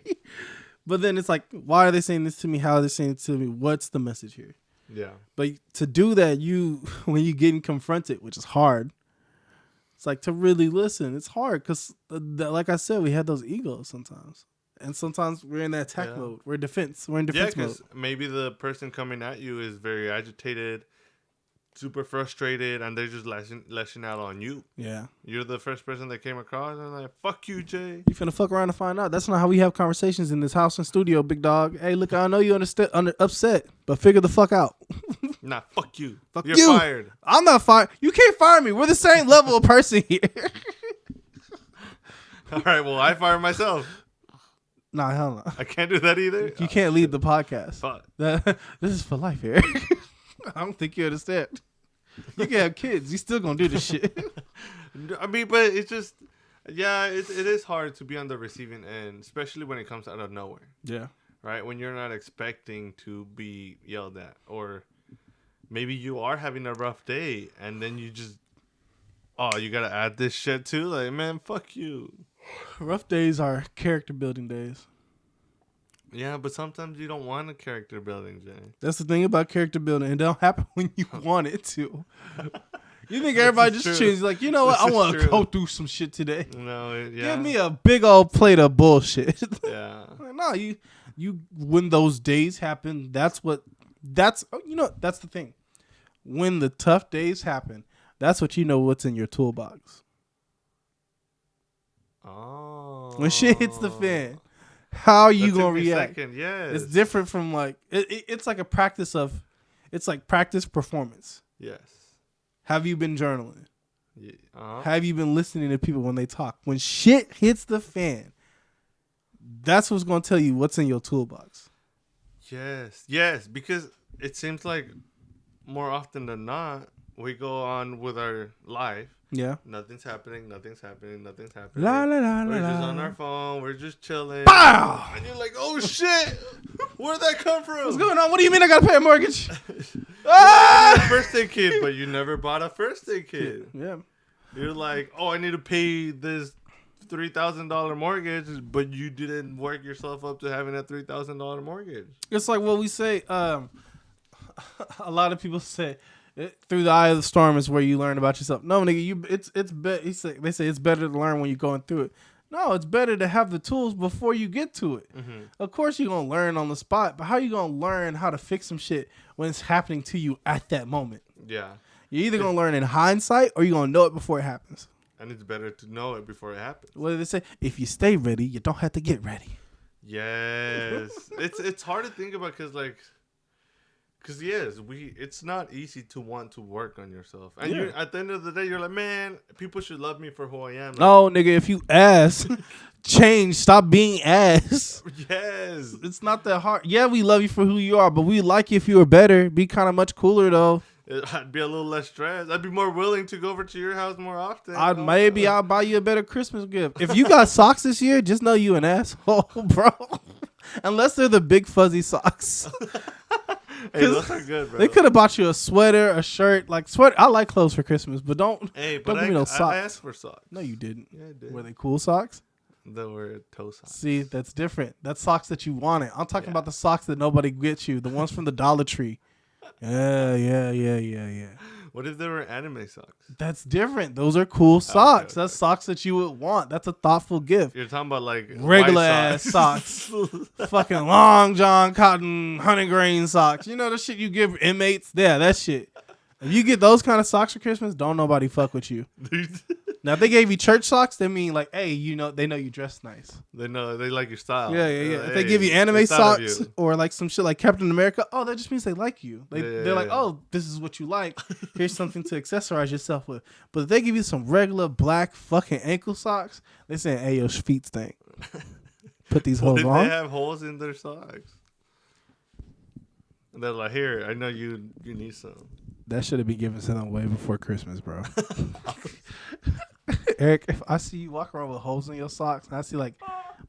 But then it's like, why are they saying this to me? How are they saying it to me? What's the message here? Yeah. But to do that, when you're getting confronted, which is hard, it's like to really listen. It's hard because, like I said, we had those egos sometimes. And sometimes we're in that attack mode. We're in defense mode. Yeah, because maybe the person coming at you is very agitated, super frustrated, and they're just lashing out on you. Yeah. You're the first person that came across, and I'm like, fuck you, Jay. You finna fuck around and find out. That's not how we have conversations in this house and studio, big dog. Hey, look, I know you upset, but figure the fuck out. Nah, fuck you. You're fired. I'm not fired. You can't fire me. We're the same level of person here. All right, well, I fired myself. Nah, hell no. I can't do that either. You can't lead the podcast. Fuck. This is for life, Eric. I don't think you understand. You can have kids. You still gonna do this shit. I mean, but it's just, yeah, it is hard to be on the receiving end, especially when it comes out of nowhere. Yeah. Right? When you're not expecting to be yelled at. Or maybe you are having a rough day, and then you just, you gotta add this shit too? Like, man, fuck you. Rough days are character building days. Yeah, but sometimes you don't want a character building, Jay. That's the thing about character building. It don't happen when you want it to. You think everybody just chooses like, you know what? I want to go through some shit today. No, Give me a big old plate of bullshit. Yeah. No, you when those days happen, that's the thing. When the tough days happen, that's what you know what's in your toolbox. Oh. When shit hits the fan, how are you gonna react? Yes. It's different from like it's like a practice of, it's like practice performance. Yes. Have you been journaling? Yeah. Have you been listening to people when they talk? When shit hits the fan, that's what's gonna tell you what's in your toolbox. Yes, because it seems like more often than not we go on with our life. Yeah. Nothing's happening. La, la, la, we're la, just la. on our phone. We're just chilling. Pow! And you're like, oh shit, where'd that come from? What's going on? What do you mean I gotta pay a mortgage? You're a first aid kit, but you never bought a first aid kit. Yeah. You're like, I need to pay this $3,000 mortgage, but you didn't work yourself up to having a $3,000 mortgage. It's like what we say. A lot of people say, through the eye of the storm is where you learn about yourself. No, nigga, they say it's better to learn when you're going through it. No, it's better to have the tools before you get to it. Mm-hmm. Of course, you're gonna learn on the spot, but how you gonna learn how to fix some shit when it's happening to you at that moment? Yeah, you're either gonna learn in hindsight or you're gonna know it before it happens. And it's better to know it before it happens. What do they say? If you stay ready, you don't have to get ready. Yes, it's hard to think about because like, Because yes, it's not easy to want to work on yourself, and Yeah. you at the end of the day, you're like, man, people should love me for who I am. Like, No, nigga, if you ass, change. Stop being ass. yes, It's not that hard. Yeah, we love you for who you are, but we like you if you were better. Be kind of much cooler though. I'd be a little less stressed. I'd be more willing to go over to your house more often. I'll buy you a better Christmas gift. If you got socks this year, just know you an asshole, bro. Unless they're the big fuzzy socks. Hey, those are good, bro. They could have bought you a sweater, a shirt, like sweater. I like clothes for Christmas, but don't Hey, don't but give me no I socks. asked for socks. No, you didn't. Yeah, I did. Were they cool socks? They were toe socks. See, that's different. That's socks that you wanted. I'm talking Yeah. about the socks that nobody gets you. The ones from the Dollar Tree. Yeah. What if they were anime socks? That's different. Those are cool socks. okay. That's socks that you would want. That's a thoughtful gift. You're talking about like Regular white ass socks. Fucking long John Cotton 100 grain socks. You know the shit you give inmates? Yeah, that shit. If you get those kind of socks for Christmas, don't nobody fuck with you. Now, if they gave you church socks, they mean like, hey, they know you dress nice. They know they like your style. Yeah. If they give you Hey, anime it's out of socks you. or like some shit like Captain America, oh, that just means they like you. They're like, Yeah. oh, this is what you like. Here's something to accessorize yourself with. But if they give you some regular black fucking ankle socks, they saying, hey, your feet stink. Put these What holes if on. they have holes in their socks? And they're like, here, I know you need some. That should have been given to them way before Christmas, bro. Eric, if I see you walk around with holes in your socks and I see like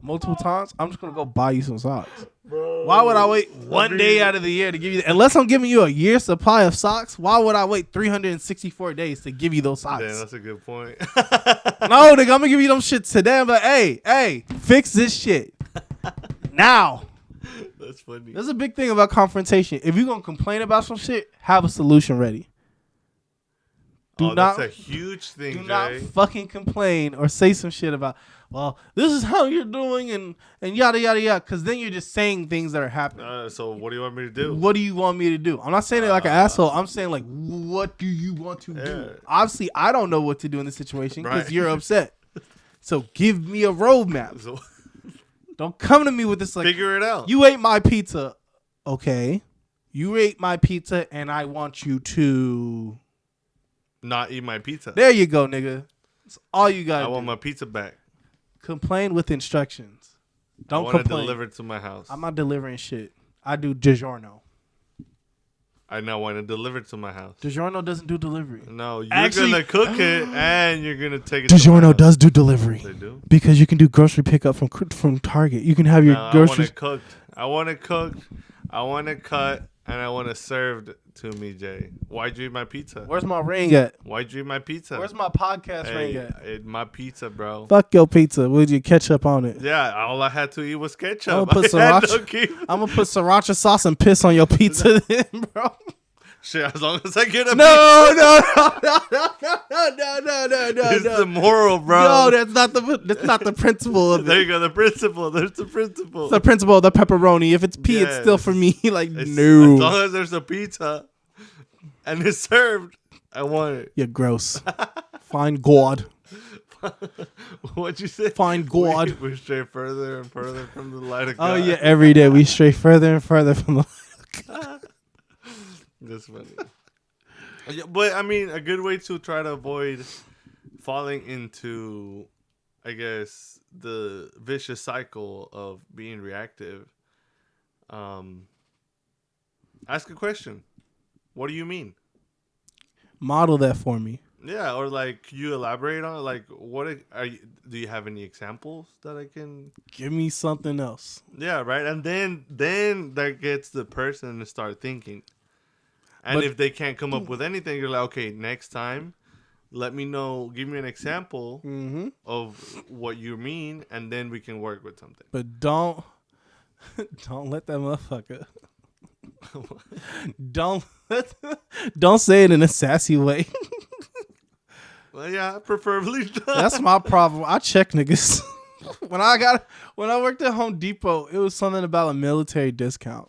multiple times, I'm just gonna go buy you some socks. Bro, Why would I wait one day out of the year to give you unless I'm giving you a year's supply of socks, why would I wait 364 days to give you those socks? Damn, that's a good point. No, nigga, I'm gonna give you them shits today. I'm like, hey, fix this shit. Now. That's funny. There's a big thing about confrontation. If you're gonna complain about some shit, have a solution ready. That's a huge thing, Do Jay. not fucking complain or say some shit about, well, this is how you're doing and yada yada yada. Because then you're just saying things that are happening. So what do you want me to do? What do you want me to do? I'm not saying it like an asshole. I'm saying like, what do you want to do? Yeah. Obviously, I don't know what to do in this situation because Right. you're upset. So give me a roadmap. So Don't come to me with this like, figure it out. you ate my pizza. Okay. You ate my pizza and I want you to... Not eat my pizza. There you go, nigga. That's all you got I to want do. my pizza back. Complain with instructions. I Don't want to complain. deliver it to my house. I'm not delivering shit. I do DiGiorno. I now want to deliver it to my house. DiGiorno doesn't do delivery. No, you're Actually- gonna cook it and you're gonna take it. to my DiGiorno house. does do delivery They do. because you can do grocery pickup from Target. You can have your No, I want groceries. it cooked. I want it cooked. I want it cut, and I want it served to me, Jay. Why'd you eat my pizza? Where's my ring at? Why'd you eat my pizza? Where's my podcast hey, ring at? my pizza, bro. Fuck your pizza. Would you ketchup on it? Yeah, all I had to eat was ketchup. I'ma put I had sriracha- no keep- I'm gonna put sriracha sauce and piss on your pizza, then, bro. Shit, as long as I get a No. it's the moral, bro. No, that's not the principle of There it. you go. The principle. There's the principle. It's the principle of the pepperoni. If it's pea, it's still Yes. for me. Like, As no. long as there's a pizza and it's served, I want it. You're gross. Find God. What'd you say? Find God. We stray further and further from the light of Oh, God. yeah. Every day we stray further and further from the... That's funny. Yeah, but I mean, a good way to try to avoid falling into, I guess, the vicious cycle of being reactive. Ask a question. What do you mean? Model that for me. Yeah, or like, can you elaborate on it? Like, do you have any examples that I can? Give me something else. Yeah, right. And then that gets the person to start thinking. And But- if they can't come up with anything, you're like, okay, next time, let me know. Give me an example Mm-hmm. of what you mean, and then we can work with something. But don't let that motherfucker. Don't say it in a sassy way. Well, yeah, preferably not. That's my problem. I check niggas. When I worked at Home Depot, it was something about a military discount.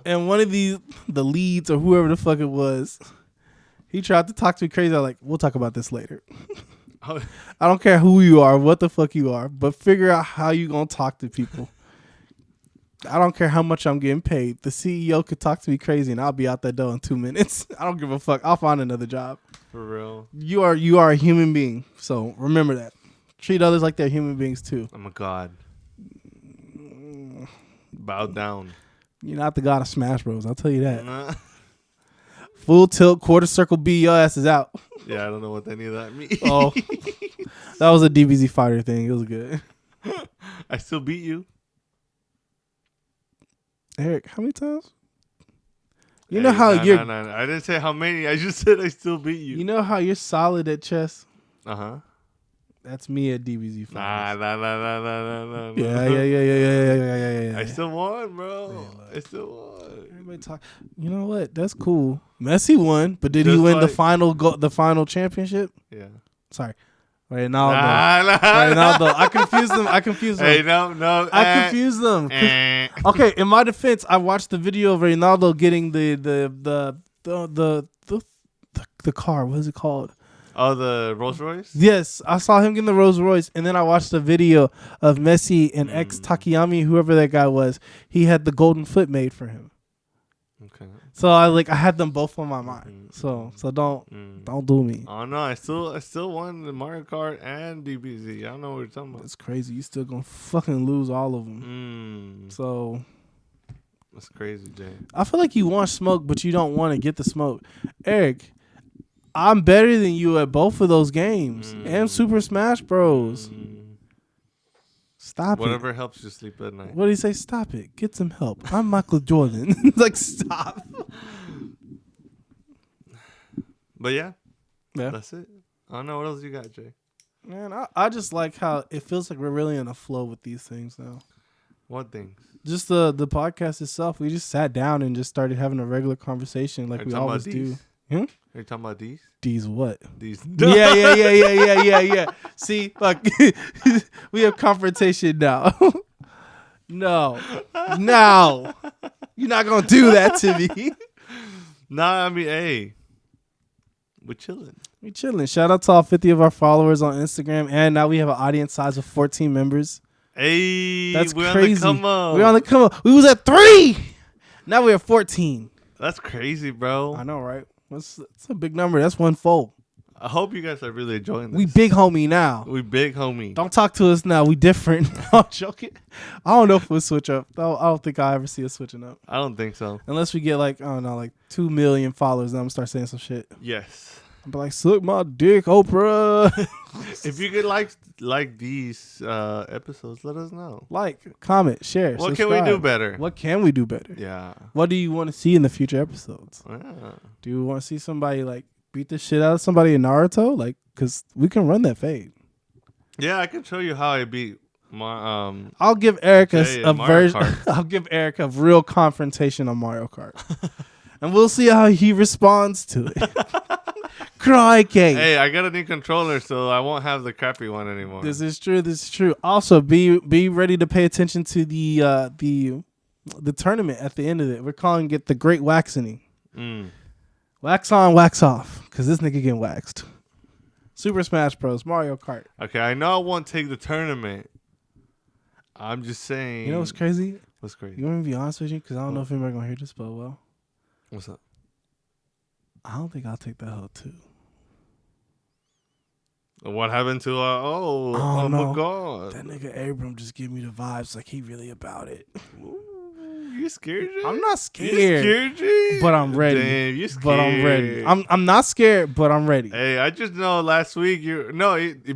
And one of the leads or whoever the fuck it was, he tried to talk to me crazy. I was like, we'll talk about this later. Oh, I don't care who you are, what the fuck you are, but figure out how you gonna talk to people. I don't care how much I'm getting paid. The CEO could talk to me crazy, and I'll be out that door in 2 minutes. I don't give a fuck. I'll find another job. For real. You are a human being, so remember that. Treat others like they're human beings too. I'm a god. Bow down. You're not the god of Smash Bros. I'll tell you that. Full tilt, quarter circle B, your ass is out. Yeah, I don't know what any of that means. Oh, that was a DBZ fighter thing. It was good. I still beat you. Eric, how many times? You know how you're. No. I didn't say how many. I just said I still beat you. You know how you're solid at chess. Uh-huh. That's me at DBZ fighters. Nah. Yeah. I still won, bro. I still won. Everybody talk. You know what? That's cool. Messi won, but did he Just win the like- final championship? Yeah. Sorry, Ronaldo. Nah. Ronaldo. I confused them. Hey, no. I confused them. Okay, in my defense, I watched the video of Ronaldo getting the car. What is it called? Oh, the Rolls Royce? Yes, I saw him getting the Rolls Royce, and then I watched a video of Messi and ex Takayami, whoever that guy was. He had the golden foot made for him. Okay. So I had them both on my mind. So don't do me. Oh no, I still won the Mario Kart and DBZ. I don't know what you're talking about. That's crazy. You still gonna fucking lose all of them. So that's crazy, Jay. I feel like you want smoke, but you don't want to get the smoke. Eric, I'm better than you at both of those games and Super Smash Bros. Stop Whatever helps you sleep at night. What did he say? Stop it. Get some help. I'm Michael Jordan. Like, stop. But yeah, Yeah. that's it. I don't know what else you got, Jay. Man, I just like how it feels like we're really in a flow with these things now. What things? Just the podcast itself. We just sat down and just started having a regular conversation like Are you we talking always about do. these? Hmm? Are you talking about these? These what? These. Yeah. See, fuck. We have confrontation now. No. You're not gonna do that to me. Nah, I mean, hey, we're chilling. We chilling. Shout out to all 50 of our followers on Instagram, and now we have an audience size of 14 members. Hey, That's we're crazy. on the come up. We're on the come up. We was at 3. Now we're at 14. That's crazy, bro. I know, right? That's a big number. That's one fold. I hope you guys are really enjoying this. We big homie now. We big homie. Don't talk to us now. We different. I'm joking. I don't know if we'll switch up. I don't think I'll ever see us switching up. I don't think so. Unless we get like 2 million followers, then I'm gonna start saying some shit. Yes. I'll be like, suck my dick, Oprah. If you could like these episodes, let us know. Like, comment, share. What subscribe. can we do better? What can we do better? Yeah. What do you want to see in the future episodes? Yeah. Do you want to see somebody like beat the shit out of somebody in Naruto? Like, cause we can run that fade. Yeah, I can show you how I beat my I'll give Eric Jay a in Mario version. Kart. I'll give Eric a real confrontation on Mario Kart, and we'll see how he responds to it. Crikey. Hey, I got a new controller, so I won't have the crappy one anymore. This is true. Also, be ready to pay attention to the tournament at the end of it. We're calling it the Great Waxing. Wax on, wax off, because this nigga getting waxed. Super Smash Bros. Mario Kart. Okay, I know I won't take the tournament. I'm just saying. You know what's crazy? What's crazy? You want me to be honest with you? Because I don't know if anybody gonna hear this, but well. What's up? I don't think I'll take that hoe too. What happened to oh no. my god. That nigga Abram just give me the vibes like he really about it. You scared, Jay? I'm not scared. You scared, Jay? But I'm ready. Damn, you scared. But I'm ready. I'm not scared, but I'm ready. Hey, I just know last week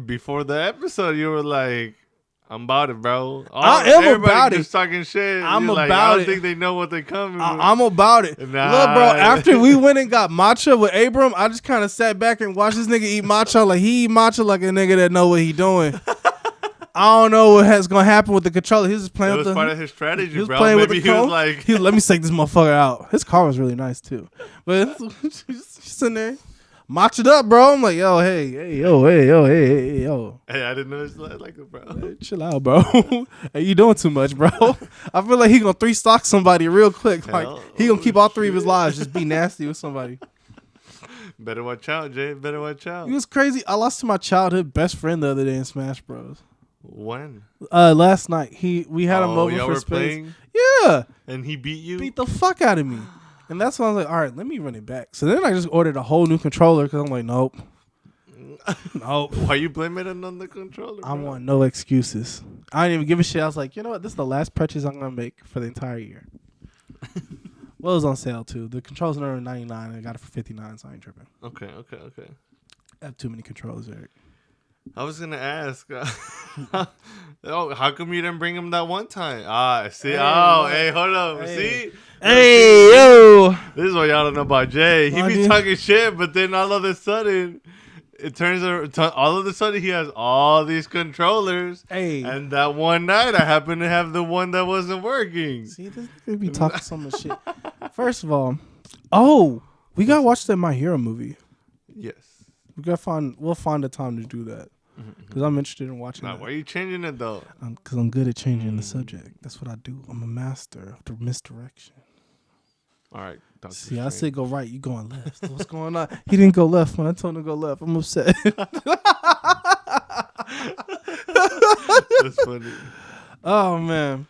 before the episode you were like, I'm about it, bro. I am Everybody about it. Just talking shit. I'm You're like, about I don't it. think they know what they're coming. I'm about it. Nah. Look, bro, after we went and got matcha with Abram, I just kind of sat back and watched this nigga eat matcha like he eat matcha like a nigga that know what he doing. I don't know what's going to happen with the controller. He was just playing It with was the... part of his strategy, He was bro. playing Maybe with the he was cone. like, Let me take this motherfucker out. His car was really nice, too. But he's sitting there. Matched it up, bro. I'm like, yo, hey, yo. hey, I didn't know it's like it, bro. Hey, chill out, bro. Hey, you doing too much, bro. I feel like he gonna 3-stock somebody real quick. Like he gonna keep all 3 of his lives, just be nasty with somebody. Better watch out, Jay. Better watch out. It was crazy. I lost to my childhood best friend the other day in Smash Bros. When? Last night we had him over y'all for were space. playing? Yeah, And he beat you? beat the fuck out of me. And that's when I was like, all right, let me run it back. So then I just ordered a whole new controller because I'm like, nope. Nope. Why you blaming it on the controller? I bro? want no excuses. I didn't even give a shit. I was like, you know what? This is the last purchase I'm going to make for the entire year. Well, it was on sale too. The controller's number $99 and I got it for $59, so I ain't tripping. Okay. I have too many controllers, Eric. I was gonna ask, oh, how come you didn't bring him that one time? See, hey, hold up, Hey. see, Hey, yo. this is what y'all don't know about Jay. He Oh, be dude. talking shit, but then all of a sudden, it turns out, all of a sudden he has all these controllers. Hey. And that one night, I happened to have the one that wasn't working. See, this nigga be talking so much shit. First of all, we got to watch that My Hero movie. Yes. We'll find the time to do that. Because I'm interested in watching Now, that. why are you changing it though? Because I'm good at changing the subject. That's what I do. I'm a master of the misdirection. All right. Dr. See, I Strange. said go right, you going left. What's going on? He didn't go left when I told him to go left. I'm upset. That's funny. Oh, man.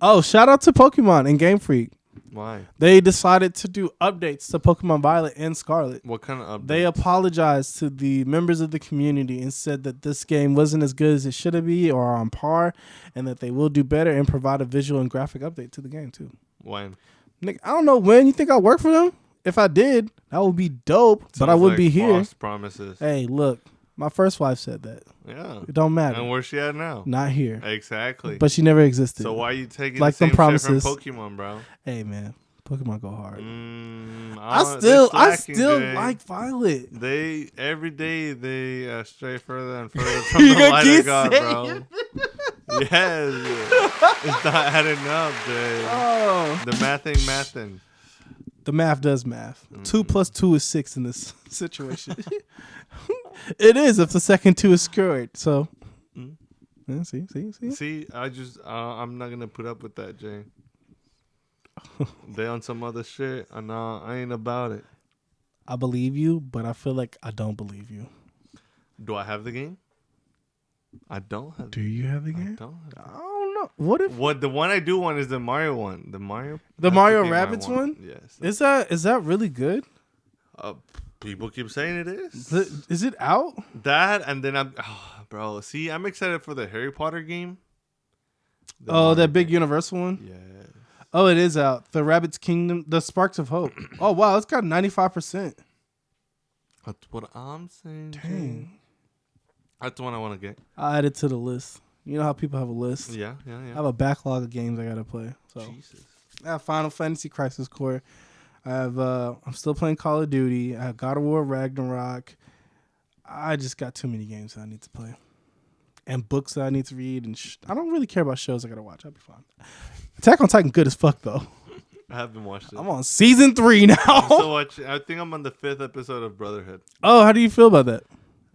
Oh, shout out to Pokemon and Game Freak. Why? They decided to do updates to Pokemon Violet and Scarlet. What kind of update? They apologized to the members of the community and said that this game wasn't as good as it should have been or on par, and that they will do better and provide a visual and graphic update to the game too. When? Nick, I don't know when. You think I work for them? If I did, that would be dope, but I Sounds wouldn't like be here. false promises. Hey, look, my first wife said that. Yeah. It don't matter. And where's she at now? Not here. Exactly. But she never existed. So why are you taking Like the same them promises. shit from Pokemon, bro? Hey, man, Pokemon go hard. I I still like Violet. They every day they stray further and further from You the gonna light of keep God, saying bro. Yes, it's not adding up, Jay. Oh, The math ain't mathin'. the math does math. 2 + 2 is 6 in this situation. It is if the second 2 is squared. So, yeah, see. See, I'm not gonna put up with that, Jay. They on some other shit. Nah, I ain't about it. I believe you, but I feel like I don't believe you. Do I have the game? I don't have. Do you have the I game? don't have. I don't know. What if What the one I do want is the Mario one. The Mario. the that's Mario game I Rabbids want. one? Yes. Is that really good? People keep saying it is. Is it out? That and then bro. See, I'm excited for the Harry Potter game. The Oh, Mario that big game. Universal one? Yeah. Oh, it is out. The Rabbids Kingdom, the Sparks of Hope. Oh, wow, it's got 95%. That's what I'm saying. Jay. Dang. That's the one I want to get. I added to the list. You know how people have a list? Yeah. I have a backlog of games I gotta play. So Jesus. I have Final Fantasy Crisis Core. I have I'm still playing Call of Duty. I have God of War Ragnarok. I just got too many games that I need to play. And books that I need to read, and I don't really care about shows I gotta watch. I'll be fine. Attack on Titan good as fuck though. I haven't watched it. I'm on season 3 now. I'm still watching. I think I'm on the 5th episode of Brotherhood. Oh, how do you feel about that?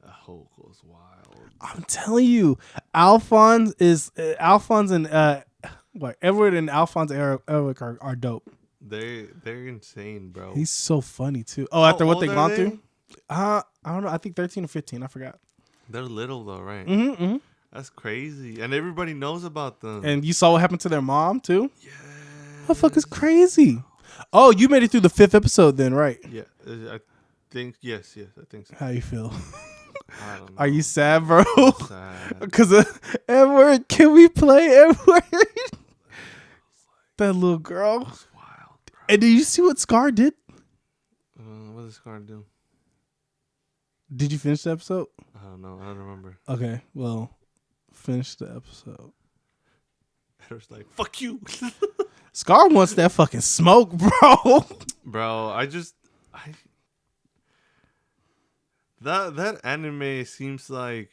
That whole goes wild. I'm telling you, Alphonse and Edward and Alphonse Eric are dope. They're insane, bro. He's so funny too. Oh, after what old they've are gone they? through, I don't know. I think 13 or 15. I forgot. They're little though, right? Mm-hmm. That's crazy, and everybody knows about them. And you saw what happened to their mom too. yeah, That fuck is crazy. Oh, you made it through the 5th episode then, right? yeah. I think yes, I think so. How you feel? I don't know. Are you sad, bro? Sad. Because Edward, can we play Edward? That little girl. That's wild, bro. And did you see what Scar did? What does Scar do? Did you finish the episode? I don't know. I don't remember. Okay, well, finish the episode. Edward's like, "Fuck you." Scar wants that fucking smoke, bro. Bro, that anime seems like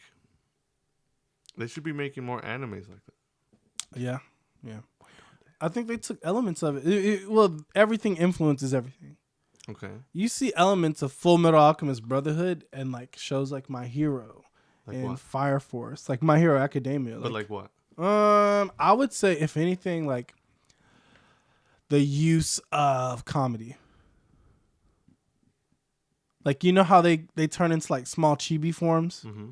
they should be making more animes like that. Yeah. I think they took elements of it. Well, everything influences everything. Okay. You see elements of Full Metal Alchemist Brotherhood and like shows like My Hero Like and what? Fire Force, like My Hero Academia. But like what? I would say if anything, like the use of comedy. Like you know how they turn into like small chibi forms. Mm-hmm.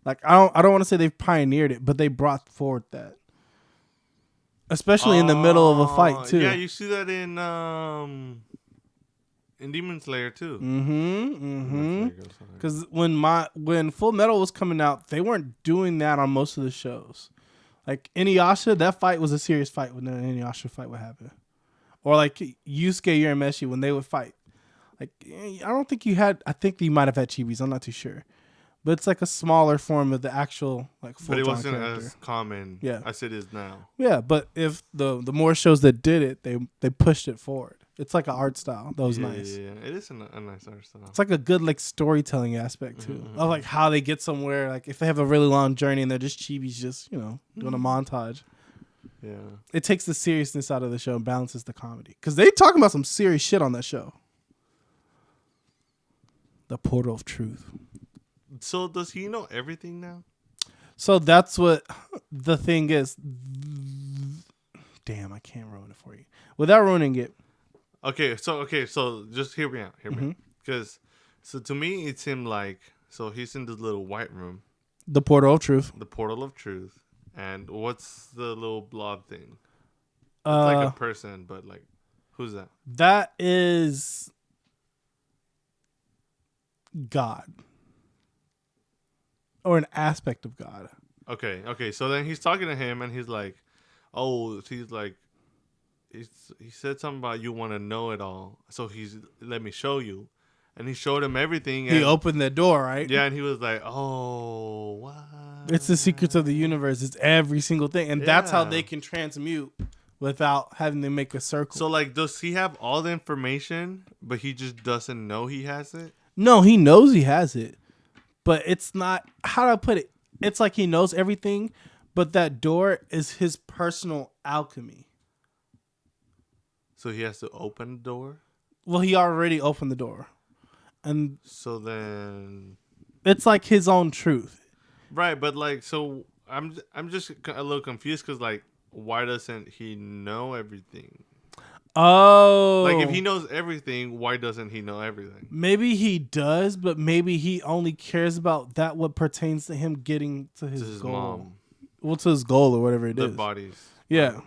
Like I don't want to say they've pioneered it, but they brought forward that. especially in the middle of a fight too. Yeah, you see that in Demon Slayer too. Because when Full Metal was coming out, they weren't doing that on most of the shows. Like Inuyasha, that fight was a serious fight when an Inuyasha fight would happen. Or like Yusuke Urameshi when they would fight. Like I don't think you had. I think you might have had chibis. I'm not too sure, but it's like a smaller form of the actual like full. But it wasn't character. as common as it is now. Yeah, but if the more shows that did it, they pushed it forward. It's like an art style that was nice. Yeah, it is a nice art style. It's like a good like storytelling aspect too, of like how they get somewhere. Like if they have a really long journey and they're just chibis, just doing a montage. Yeah, it takes the seriousness out of the show and balances the comedy because they talking about some serious shit on that show. The Portal of Truth. So does he know everything now? So that's what the thing is. Damn, I can't ruin it for you without ruining it. Okay, so just hear me out. Because so to me it seemed like he's in this little white room. The Portal of Truth. The Portal of Truth. And what's the little blob thing? It's like a person, but like who's that? That is God. Or an aspect of God. Okay. So then he's talking to him and he's like, he said something about you want to know it all. So let me show you. And he showed him everything. He opened the door, right? Yeah, and he was like, oh, what? It's the secrets of the universe. It's every single thing. And that's how they can transmute without having to make a circle. So, like, does he have all the information, but he just doesn't know he has it? No, he knows he has it. But it's not, how do I put it? It's like he knows everything, but that door is his personal alchemy. So he has to open the door? Well, he already opened the door. And so then it's like his own truth. Right, but like, so I'm just a little confused because like, why doesn't he know everything? Oh. Like, if he knows everything, why doesn't he know everything? Maybe he does, but maybe he only cares about that what pertains to him getting to his goal. Mom. Well, to his goal or whatever it is. The bodies. Yeah.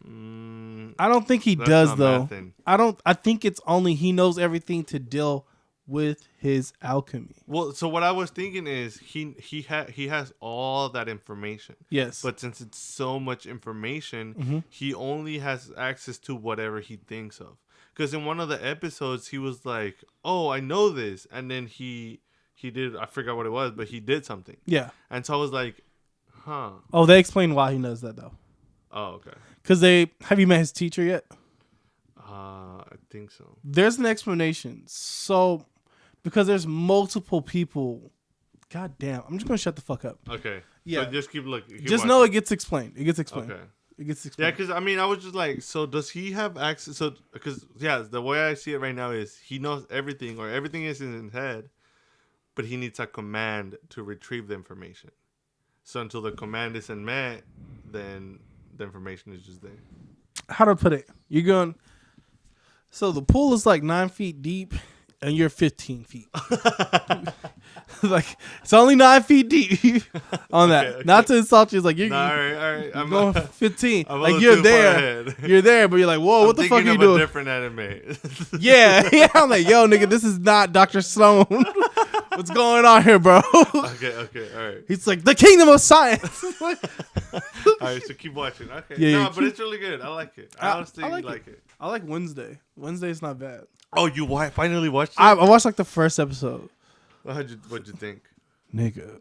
I don't think he does though. I think it's only he knows everything to deal with his alchemy. Well, so what I was thinking is he has all that information. Yes. But since it's so much information, he only has access to whatever he thinks of. Because in one of the episodes, he was like, "Oh, I know this," and then he did, I forgot what it was, but he did something. Yeah. And so I was like, "Huh." Oh, they explained why he knows that though. Oh, okay. Because have you met his teacher yet? I think so. There's an explanation. So, because there's multiple people. God damn. I'm just going to shut the fuck up. Okay. Yeah. So just keep looking. Just know it gets explained. It gets explained. Okay. It gets explained. Yeah, because I mean, I was just like, so does he have access? So, because, yeah, the way I see it right now is he knows everything, or everything is in his head, but he needs a command to retrieve the information. So until the command isn't met, then the information is just there. How to put it? You're going. So the pool is like 9 feet deep, and you're 15 feet. Like it's only 9 feet deep on that. Okay. Not to insult you, it's like you're all right. I'm going 15. I'm like you're there, you're there, but you're like, whoa, what the fuck are you doing? A different anime. yeah. I'm like, yo, nigga, this is not Dr. Stone. What's going on here, bro? Okay, all right. He's like, the kingdom of science. All right, so keep watching. Okay. Yeah, but it's really good. I like it. I honestly like it. I like Wednesday. Wednesday's not bad. Oh, you finally watched it? I watched like the first episode. What'd you think? Nigga,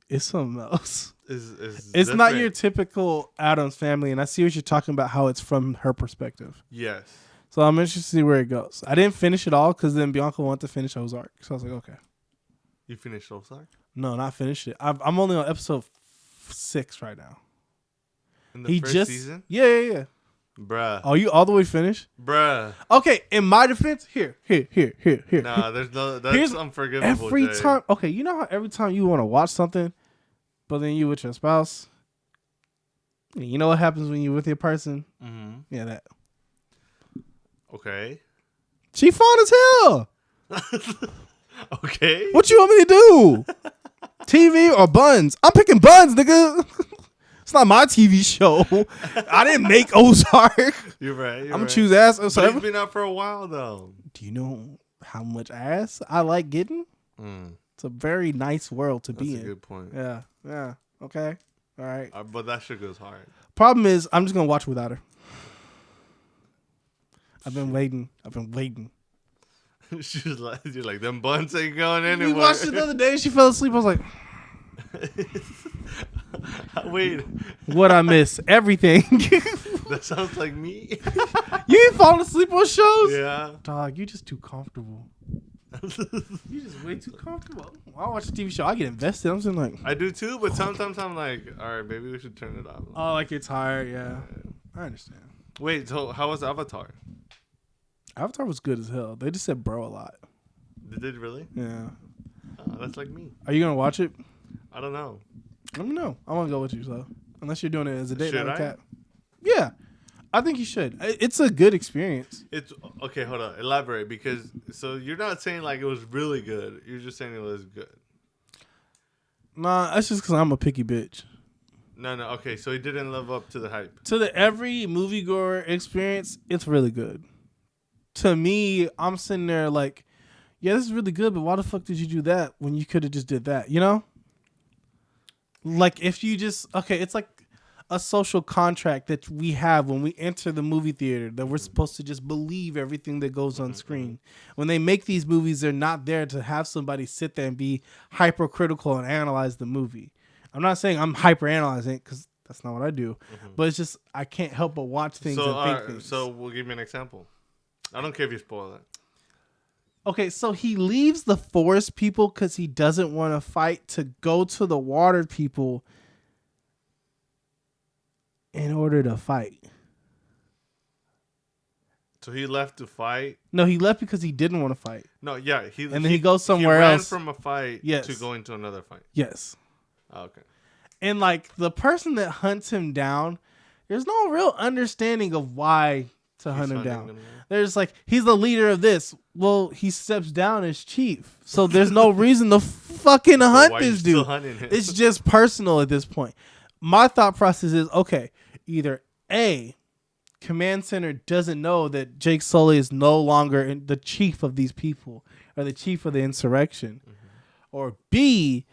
it's something else. It's not your typical Addams Family, and I see what you're talking about, how it's from her perspective. Yes. So I'm interested to see where it goes. I didn't finish it all because then Bianca wanted to finish Ozark. So I was like, okay. You finished Ozark? No, not finished it. I'm only on episode 6 right now. In the first season? Yeah. Bruh. Oh, you all the way finished? Bruh. Okay, in my defense, here. Nah, that's unforgivable. Every time, okay, you know how every time you want to watch something, but then you with your spouse, you know what happens when you with your person? Mm-hmm. Yeah, that. Okay. She fine as hell. Okay. What you want me to do? TV or buns? I'm picking buns, nigga. It's not my TV show. I didn't make Ozark. You're right. I'm gonna choose ass. So But it's been out for a while though. do you know how much ass I like getting? It's a very nice world to be That's a in. good point. Yeah. Yeah. Okay. All right. But that shit goes hard. Problem is, I'm just gonna watch without her. I've been waiting. She's like, you're like, them buns ain't going anywhere. We watched it the other day. She fell asleep. I was like, wait, what I miss? Everything. that sounds like me. You ain't falling asleep on shows? Yeah. Dog, you just too comfortable. You just way too comfortable. When I watch a TV show, I get invested. I'm just like, I do too, but sometimes I'm like, all right, maybe we should turn it off. oh, like you're tired. Yeah, I understand. Wait, so how was Avatar? Avatar was good as hell. They just said bro a lot. Did it really? Yeah. Oh, that's like me. Are you gonna watch it? I don't know. Let me know. I want to go with you, so unless you're doing it as a date Should night I? cat. Yeah, I think you should. It's a good experience. It's okay. Hold on. Elaborate, because so you're not saying like it was really good. You're just saying it was good. Nah, that's just because I'm a picky bitch. No. Okay, so it didn't live up to the hype. To the every moviegoer experience, it's really good. To me, I'm sitting there like, yeah, this is really good, but why the fuck did you do that when you could have just did that? You know? Like if you just it's like a social contract that we have when we enter the movie theater that we're supposed to just believe everything that goes on screen. When they make these movies, they're not there to have somebody sit there and be hypercritical and analyze the movie. I'm not saying I'm hyper analyzing it because that's not what I do, but it's just I can't help but watch things and think things. So we'll give me an example. I don't care if you spoil it. Okay, so he leaves the forest people because he doesn't want to fight to go to the water people in order to fight. So he left to fight. No, he left because he didn't want to fight. No, yeah, And then he goes somewhere he ran else. from a fight Yes. to go into another fight. Yes. Oh, okay. And like the person that hunts him down, there's no real understanding of why to hunt him hunting down. them down. There's like, he's the leader of this. Well, he steps down as chief. So there's no reason to fucking hunt why are you this still dude. hunting him? It's just personal at this point. My thought process is, okay, either A, Command Center doesn't know that Jake Sully is no longer the chief of these people or the chief of the insurrection. Or B,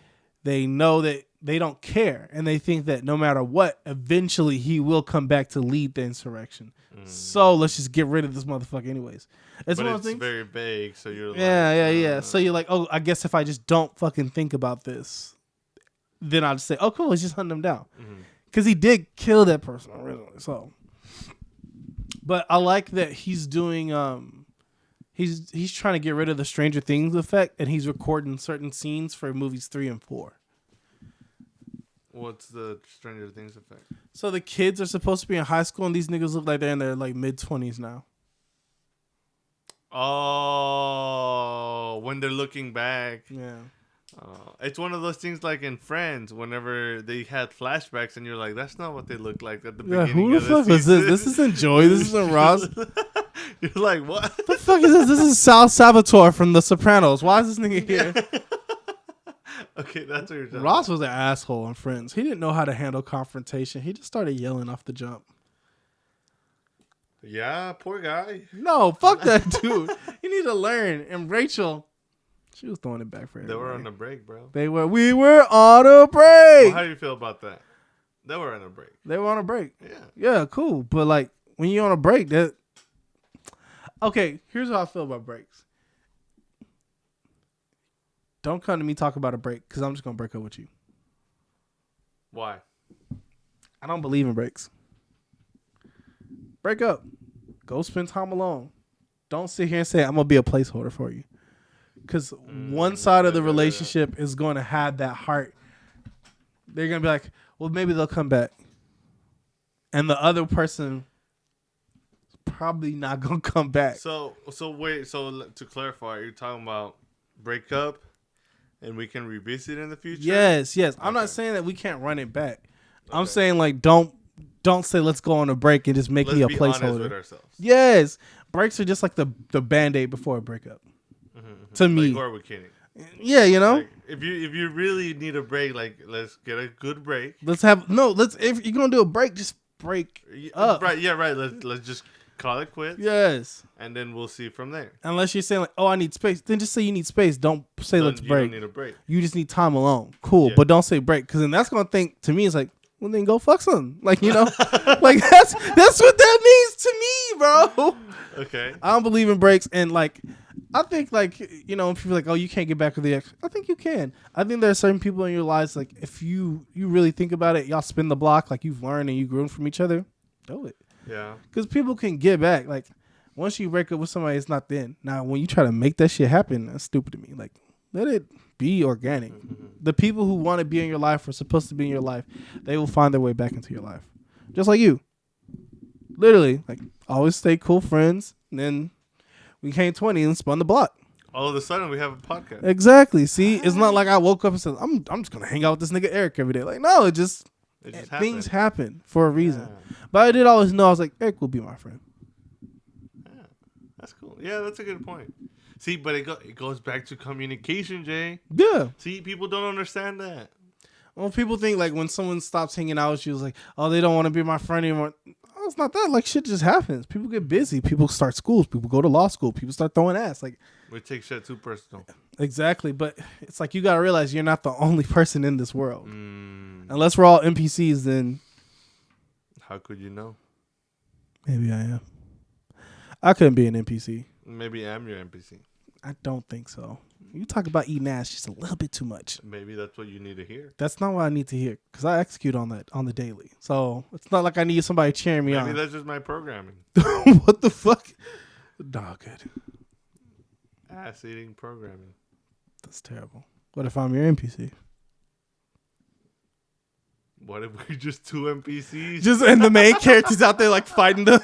they know that they don't care and they think that no matter what, eventually he will come back to lead the insurrection. So let's just get rid of this motherfucker anyways. That's But one of it's those things. very vague, so you're like, Yeah. So you're like, oh, I guess if I just don't fucking think about this, then I'll just say, oh, cool, let's just hunt him down. Because he did kill that person originally. So, but I like that he's doing, he's trying to get rid of the Stranger Things effect, and he's recording certain scenes for movies 3 and 4. What's the Stranger Things effect? So the kids are supposed to be in high school, and these niggas look like they're in their like mid-20s now. Oh, when they're looking back. Yeah. It's one of those things like in Friends, whenever they had flashbacks, and you're like, that's not what they look like at the Yeah, beginning. who the of fuck the was this? season. This isn't Joy. This isn't Ross. You're like, what? The fuck is this? This is Sal Salvatore from The Sopranos. Why is this nigga here? Okay, that's what you're talking Ross was an asshole on Friends. He didn't know how to handle confrontation. He just started yelling off the jump. Yeah, poor guy. No, fuck that dude. You need to learn. And Rachel, she was throwing it back for They everybody. were on a break, bro. We were on a break. Well, how do you feel about that? They were on a break. They were on a break. Yeah. Yeah, cool. But like when you're on a break, that okay, here's how I feel about breaks. Don't come to me talk about a break because I'm just gonna break up with you. Why? I don't believe in breaks. Break up. Go spend time alone. Don't sit here and say I'm gonna be a placeholder for you. Because one side of the relationship is going to have that heart. They're gonna be like, well, maybe they'll come back, and the other person is probably not gonna come back. So wait. So to clarify, you're talking about break up, and we can revisit in the future. Yes. I'm not saying that we can't run it back. I'm saying like don't say let's go on a break and just make Let's me a be honest placeholder. with ourselves. Yes, breaks are just like the Band-Aid before a breakup. To me, Like, or are we kidding? Yeah, you know. Like, if you really need a break, like let's get a good break. Let's if you're gonna do a break, just break up. Right, yeah, right. Let's just call it quits. Yes. And then we'll see from there. Unless you're saying like, oh, I need space, then just say you need space. Don't say let's You break. don't need a break. You just need time alone. Cool, Yeah. but don't say break, because then that's gonna think to me it's like, well, then go fuck something. Like, you know, like that's what that means to me, bro. Okay. I don't believe in breaks, and like, I think like, you know, people are like, oh, you can't get back with the ex. I think you can. I think there are certain people in your lives, like if you really think about it, y'all spin the block, like you've learned and you grew from each other. Do it. Yeah. Because people can get back. Like, once you break up with somebody, it's not then. Now, when you try to make that shit happen, that's stupid to me. Like, let it be organic. The people who want to be in your life or supposed to be in your life, they will find their way back into your life. Just like you. Literally, like, always stay cool friends. And then we came 20 and spun the block. All of a sudden, we have a podcast. Exactly. See, it's not like I woke up and said, I'm just going to hang out with this nigga Eric every day. Like, no, It just things happened. happen for a reason. Yeah. But I did always know, I was like, Eric will be my friend. Yeah, that's cool. Yeah, that's a good point. See, but it goes back to communication, Jay. Yeah. See, people don't understand that. Well, people think like when someone stops hanging out with you, it's like, oh, they don't want to be my friend anymore. Oh, it's not that. Like, shit just happens. People get busy. People start schools. People go to law school. People start throwing ass. Like, We take shit too personal. exactly. But it's like, you got to realize you're not the only person in this world. Mm, Unless we're all NPCs, then how could you know? maybe I am. I couldn't be an NPC. Maybe I'm your NPC. I don't think so. You talk about eating ass just a little bit too much. Maybe that's what you need to hear. That's not what I need to hear, because I execute on that on the daily. So it's not like I need somebody cheering me Maybe on. that's just my programming. What the fuck? Nah, good. Ass eating programming. That's terrible. What if I'm your NPC? What if we're just two NPCs? Just and the main character's out there like fighting the.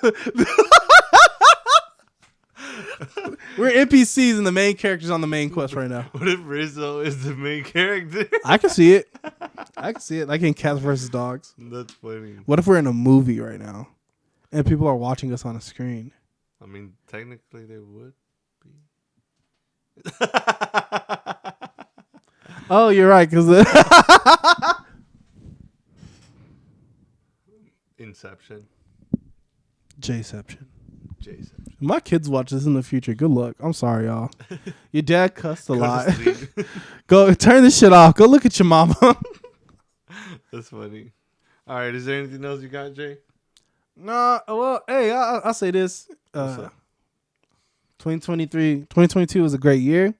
We're NPCs and the main character's on the main quest right now. What if Rizzo is the main character? I can see it. I can see it. Like in Cats vs. Dogs. That's funny. What if we're in a movie right now, and people are watching us on a screen? I mean, technically they would be. Oh, you're right. Because Inception. Jayception. Jason. My kids watch this in the future. Good luck. I'm sorry, y'all. Your dad cussed a Go to lot. sleep. Go turn this shit off. Go look at your mama. That's funny. All right, is there anything else you got, Jay? Nah, well, hey, I'll say this. What's up? 2022 was a great year.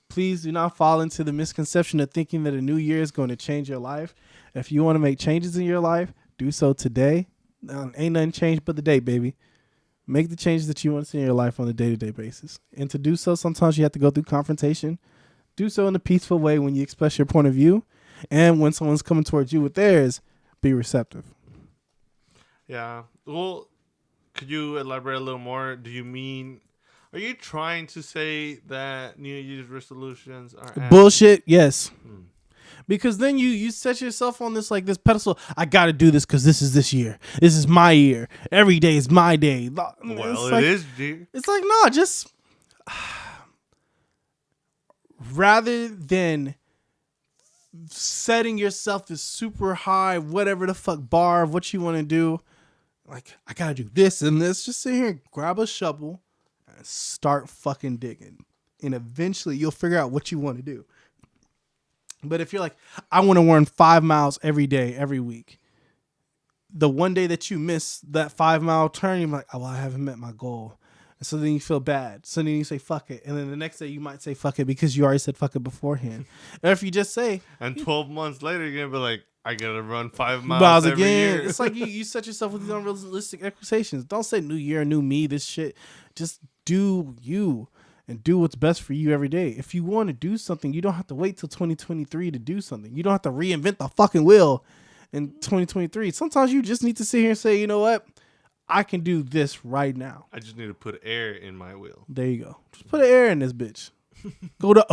Please do not fall into the misconception of thinking that a new year is going to change your life. If you want to make changes in your life, do so today. Ain't nothing changed but the day, baby. Make the changes that you want to see in your life on a day-to-day basis. And to do so, sometimes you have to go through confrontation. Do so in a peaceful way when you express your point of view. And when someone's coming towards you with theirs, be receptive. Yeah. Well, could you elaborate a little more? Do you mean, are you trying to say that New Year's resolutions are Bullshit, yes. Because then you set yourself on this like this pedestal. I got to do this because this year. This is my year. Every day is my day. Well, It's it like, is, G. It's like, no, just rather than setting yourself this super high, whatever the fuck bar of what you want to do, like, I got to do this and this, just sit here and grab a shovel and start fucking digging. And eventually you'll figure out what you want to do. But if you're like, I want to run 5 miles every day, every week, the one day that you miss that 5 mile turn, you're like, oh, well, I haven't met my goal. And so then you feel bad. So then you say, fuck it. And then the next day you might say, fuck it, because you already said fuck it beforehand. Or if you just say, And 12 months later, you're going to be like, I got to run 5 miles miles every again. year. It's like you set yourself with these unrealistic expectations. Don't say new year, new me, this shit. Just do you. And do what's best for you every day. If you want to do something, you don't have to wait till 2023 to do something. You don't have to reinvent the fucking wheel in 2023. Sometimes you just need to sit here and say, you know what? I can do this right now. I just need to put air in my wheel. There you go. Just put an air in this bitch. Go to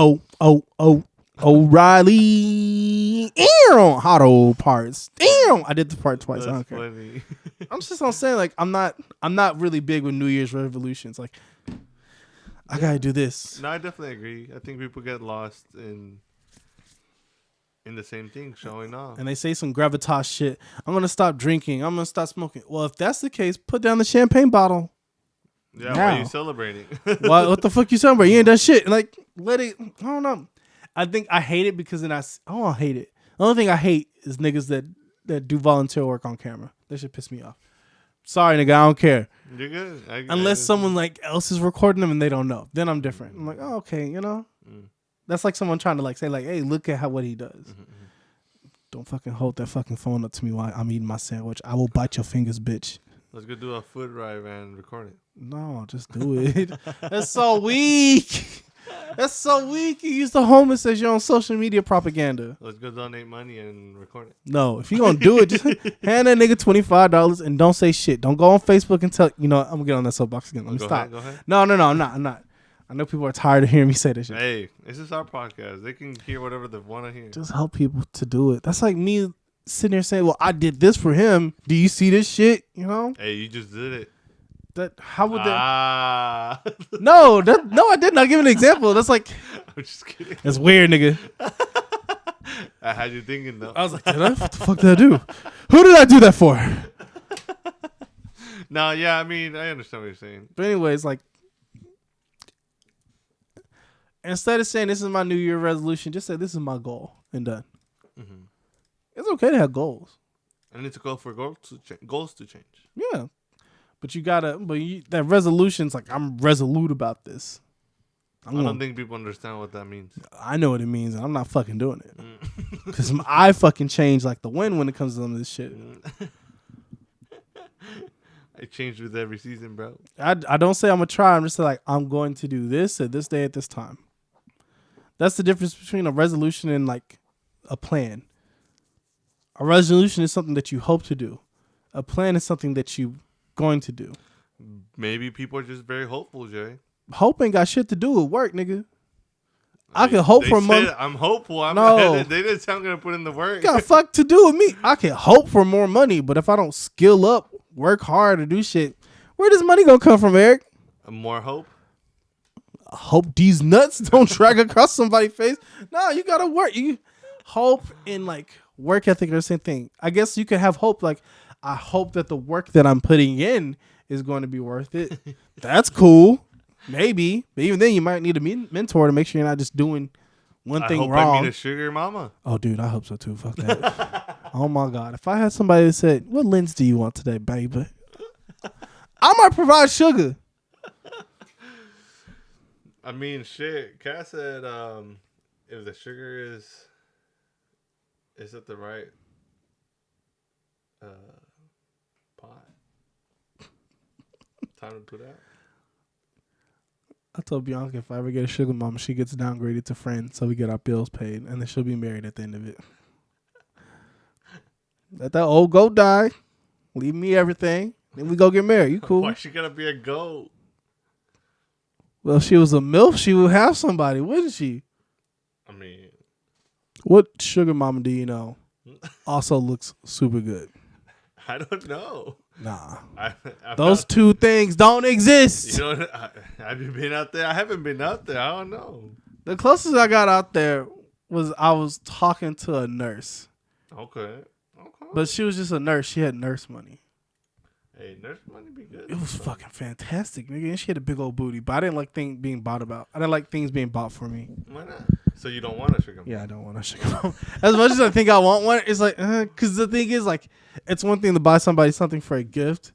O'Reilly. Hot old parts. Damn. I did the part twice. I don't That's care. funny. I'm just on saying, like, I'm not really big with New Year's resolutions. Like, I gotta do this. No, I definitely agree. I think people get lost in the same thing, showing off. And they say some gravitas shit. I'm gonna stop drinking. I'm gonna stop smoking. Well, if that's the case, put down the champagne bottle. Yeah, why now. are you celebrating? What the fuck you celebrating? You ain't done shit. Like, let it. I don't know. I think I hate it because then I don't hate it. The only thing I hate is niggas that do volunteer work on camera. That shit piss me off. Sorry, nigga, I don't care. You're good. Unless someone like else is recording them and they don't know, then I'm different. I'm like, oh, okay, you know. That's like someone trying to like say like, hey, look at what he does. Don't fucking hold that fucking phone up to me while I'm eating my sandwich. I will bite your fingers, bitch. Let's go do a food drive and record it. No, just do it. That's so weak. That's so weak. You use the homeless as your own social media propaganda. Let's go donate money and record it. No, if you're going to do it, just hand that nigga $25 and don't say shit. Don't go on Facebook and tell, I'm going to get on that soapbox again. Let me stop. Go ahead. No, I'm not. I know people are tired of hearing me say this shit. Hey, this is our podcast. They can hear whatever they want to hear. Just help people to do it. That's like me sitting there saying, well, I did this for him. Do you see this shit? You know? Hey, you just did it. How would that? Ah. No, I did not give an example. That's like, I'm just kidding. that's weird, nigga. I had you thinking, though. I was like, what the fuck did I do? Who did I do that for? No, yeah, I mean, I understand what you're saying. But anyways, like, instead of saying this is my New Year resolution, just say this is my goal and done. Mm-hmm. It's okay to have goals. I need to go for goals to change. Yeah. But you gotta, that resolution's like, I'm resolute about this. I don't think people understand what that means. I know what it means, and I'm not fucking doing it. Because I fucking change like the wind when it comes to some of this shit. I change with every season, bro. I don't say I'm gonna try. I'm just like, I'm going to do this at this day at this time. That's the difference between a resolution and like a plan. A resolution is something that you hope to do. A plan is something that you going to do. Maybe people are just very hopeful, Jay. Hope ain't got shit to do with work, nigga. I can hope for money. I'm hopeful. No. They didn't say I'm gonna put in the work. Got fuck to do with me. I can hope for more money, but if I don't skill up, work hard, or do shit, where does money gonna come from, Eric? More hope. I hope these nuts don't drag across somebody's face. No, you gotta work. You hope and like work ethic are the same thing. I guess you could have hope. Like, I hope that the work that I'm putting in is going to be worth it. That's cool. Maybe. But even then, you might need a mentor to make sure you're not just doing one thing wrong. I meet a sugar mama. Oh, dude, I hope so too. Fuck that. Oh, my God. If I had somebody that said, what lens do you want today, baby? I might provide sugar. I mean, shit. Cass said if the sugar is at the right pot, time to put out. I told Bianca if I ever get a sugar mama, she gets downgraded to friend so we get our bills paid, and then she'll be married at the end of it. Let that old goat die. Leave me everything. Then we go get married. You cool? Why she gotta be a goat? Well, she was a MILF. She would have somebody, wouldn't she? I mean, what sugar mama do you know also looks super good? I don't know. Nah. Those two things don't exist. You know, have you been out there? I haven't been out there. I don't know. The closest I got out there was I was talking to a nurse. Okay. But she was just a nurse. She had nurse money. Hey, nurse money be good. It was fucking fantastic, nigga. And she had a big old booty. But I didn't like things being bought about. I didn't like things being bought for me. Why not? So you don't want a sugar mama? Yeah, I don't want a sugar mama. As much as I think I want one, it's like, because the thing is, like, it's one thing to buy somebody something for a gift.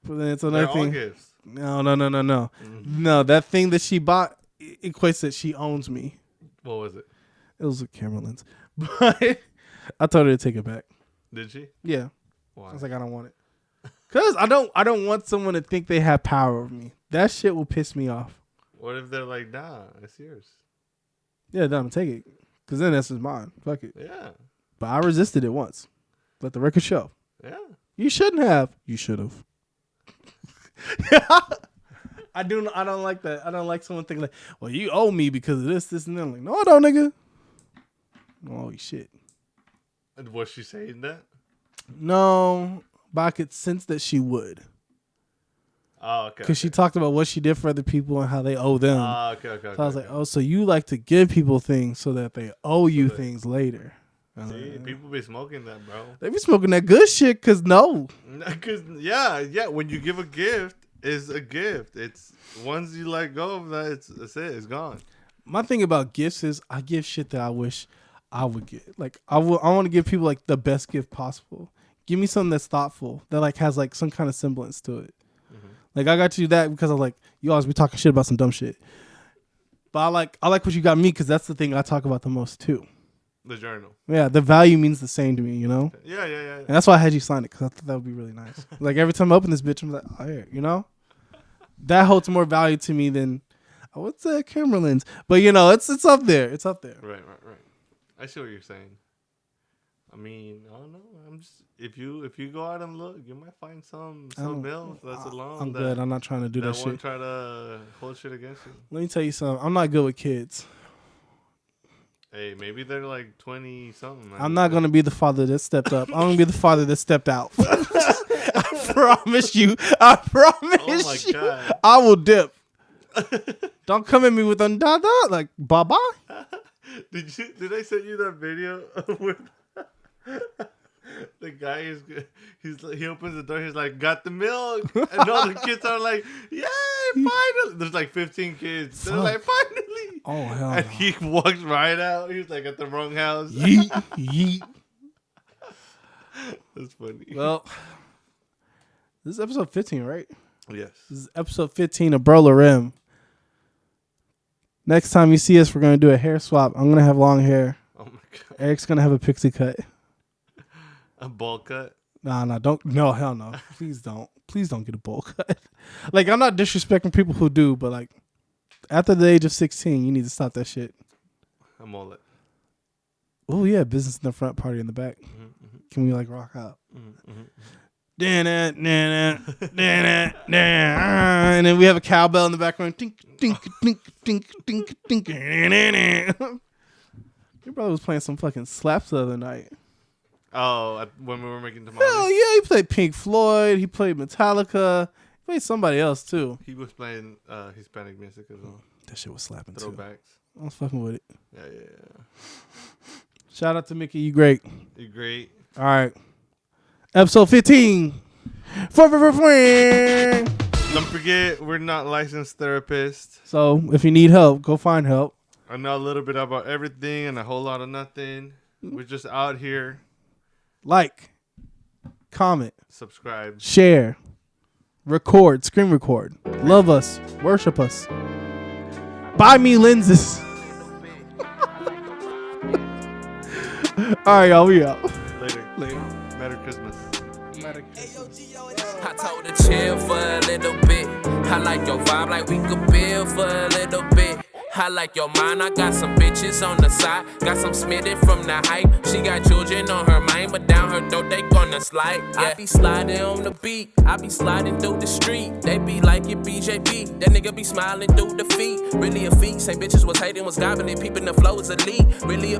But then it's another thing. Gifts. No. No, that thing that she bought equates that she owns me. What was it? It was a camera lens. But I told her to take it back. Did she? Yeah. Why? I was like, I don't want it. Because I don't want someone to think they have power over me. That shit will piss me off. What if they're like, nah, it's yours? Yeah, then I'm going to take it. Because then that's just mine. Fuck it. Yeah. But I resisted it once. Let the record show. Yeah. You shouldn't have. You should have. I don't like that. I don't like someone thinking like, well, you owe me because of this, and that. I'm like, no, I don't, nigga. Holy shit. And was she saying that? No, but I could sense that she would. Oh, okay. Because she talked about what she did for other people and how they owe them. Okay. So I was like, oh, so you like to give people things so that they owe you that- things later. See, people be smoking that, bro. They be smoking that good shit, cause no. Cause yeah. When you give a gift, it's a gift. It's once you let go of that, that's it. It's gone. My thing about gifts is I give shit that I wish I would get. Like I want to give people like the best gift possible. Give me something that's thoughtful, that like has like some kind of semblance to it. Like I got you that because I was like, you always be talking shit about some dumb shit. But I like what you got me because that's the thing I talk about the most too. The journal. Yeah, the value means the same to me, you know? Yeah. And that's why I had you sign it, because I thought that would be really nice. Like, every time I open this bitch, I'm like, oh, yeah, you know? That holds more value to me than, what's that camera lens? But, you know, it's up there. It's up there. Right. I see what you're saying. I mean, I don't know. I'm just if you go out and look, you might find some bills that's alone. I'm good. I'm not trying to do that won't shit. try to hold shit against you. Let me tell you something. I'm not good with kids. Hey, maybe they're like 20 something. I'm not going to be the father that stepped up. I'm going to be the father that stepped out. I promise you. I promise you. God. I will dip. Don't come at me with undada like baba. Did I send you that video with the guy he opens the door, he's like, got the milk, and all the kids are like, yay, finally. There's like 15 kids. They're like, finally. Oh hell. And No. he walks right out. He was like at the wrong house. Yeet. That's funny. Well, this is episode 15, right? Yes. This is episode 15 of Bro Rim. Next time you see us, we're going to do a hair swap. I'm going to have long hair. Oh my god. Eric's going to have a pixie cut. A ball cut. Nah, don't. No, hell no. Please don't. Please don't get a bowl cut. Like, I'm not disrespecting people who do, but like, after the age of 16, you need to stop that shit. A mullet. Oh, yeah. Business in the front, party in the back. Mm-hmm. Can we like rock out? Mm-hmm. And then we have a cowbell in the background. Tink, tink, tink, tink, tink, tink. Your brother was playing some fucking slaps the other night. Oh, when we were making tamales? Hell yeah, he played Pink Floyd. He played Metallica. He played somebody else too. He was playing Hispanic music as well. That shit was slapping Throwbacks. too. I was fucking with it. Yeah. Shout out to Mickey. You great. You're great. All right. Episode 15. Don't forget, we're not licensed therapists. So if you need help, go find help. I know a little bit about everything and a whole lot of nothing. We're just out here. Like, comment, Subscribe. share, record, screen record. Love us. Worship us. Buy me lenses. All right, y'all. We out. Later. Merry Christmas. I told her chill for a little bit. I like your vibe like we could build for a little bit. I like your mind, I got some bitches on the side. Got some smitted from the height. She got children on her mind, but down her throat they gonna slide. Yeah. I be sliding on the beat, I be sliding through the street. They be like it BJB, that nigga be smiling through the feet. Really a feat, say bitches was hating, was gobbling, peeping the flow is elite. Really a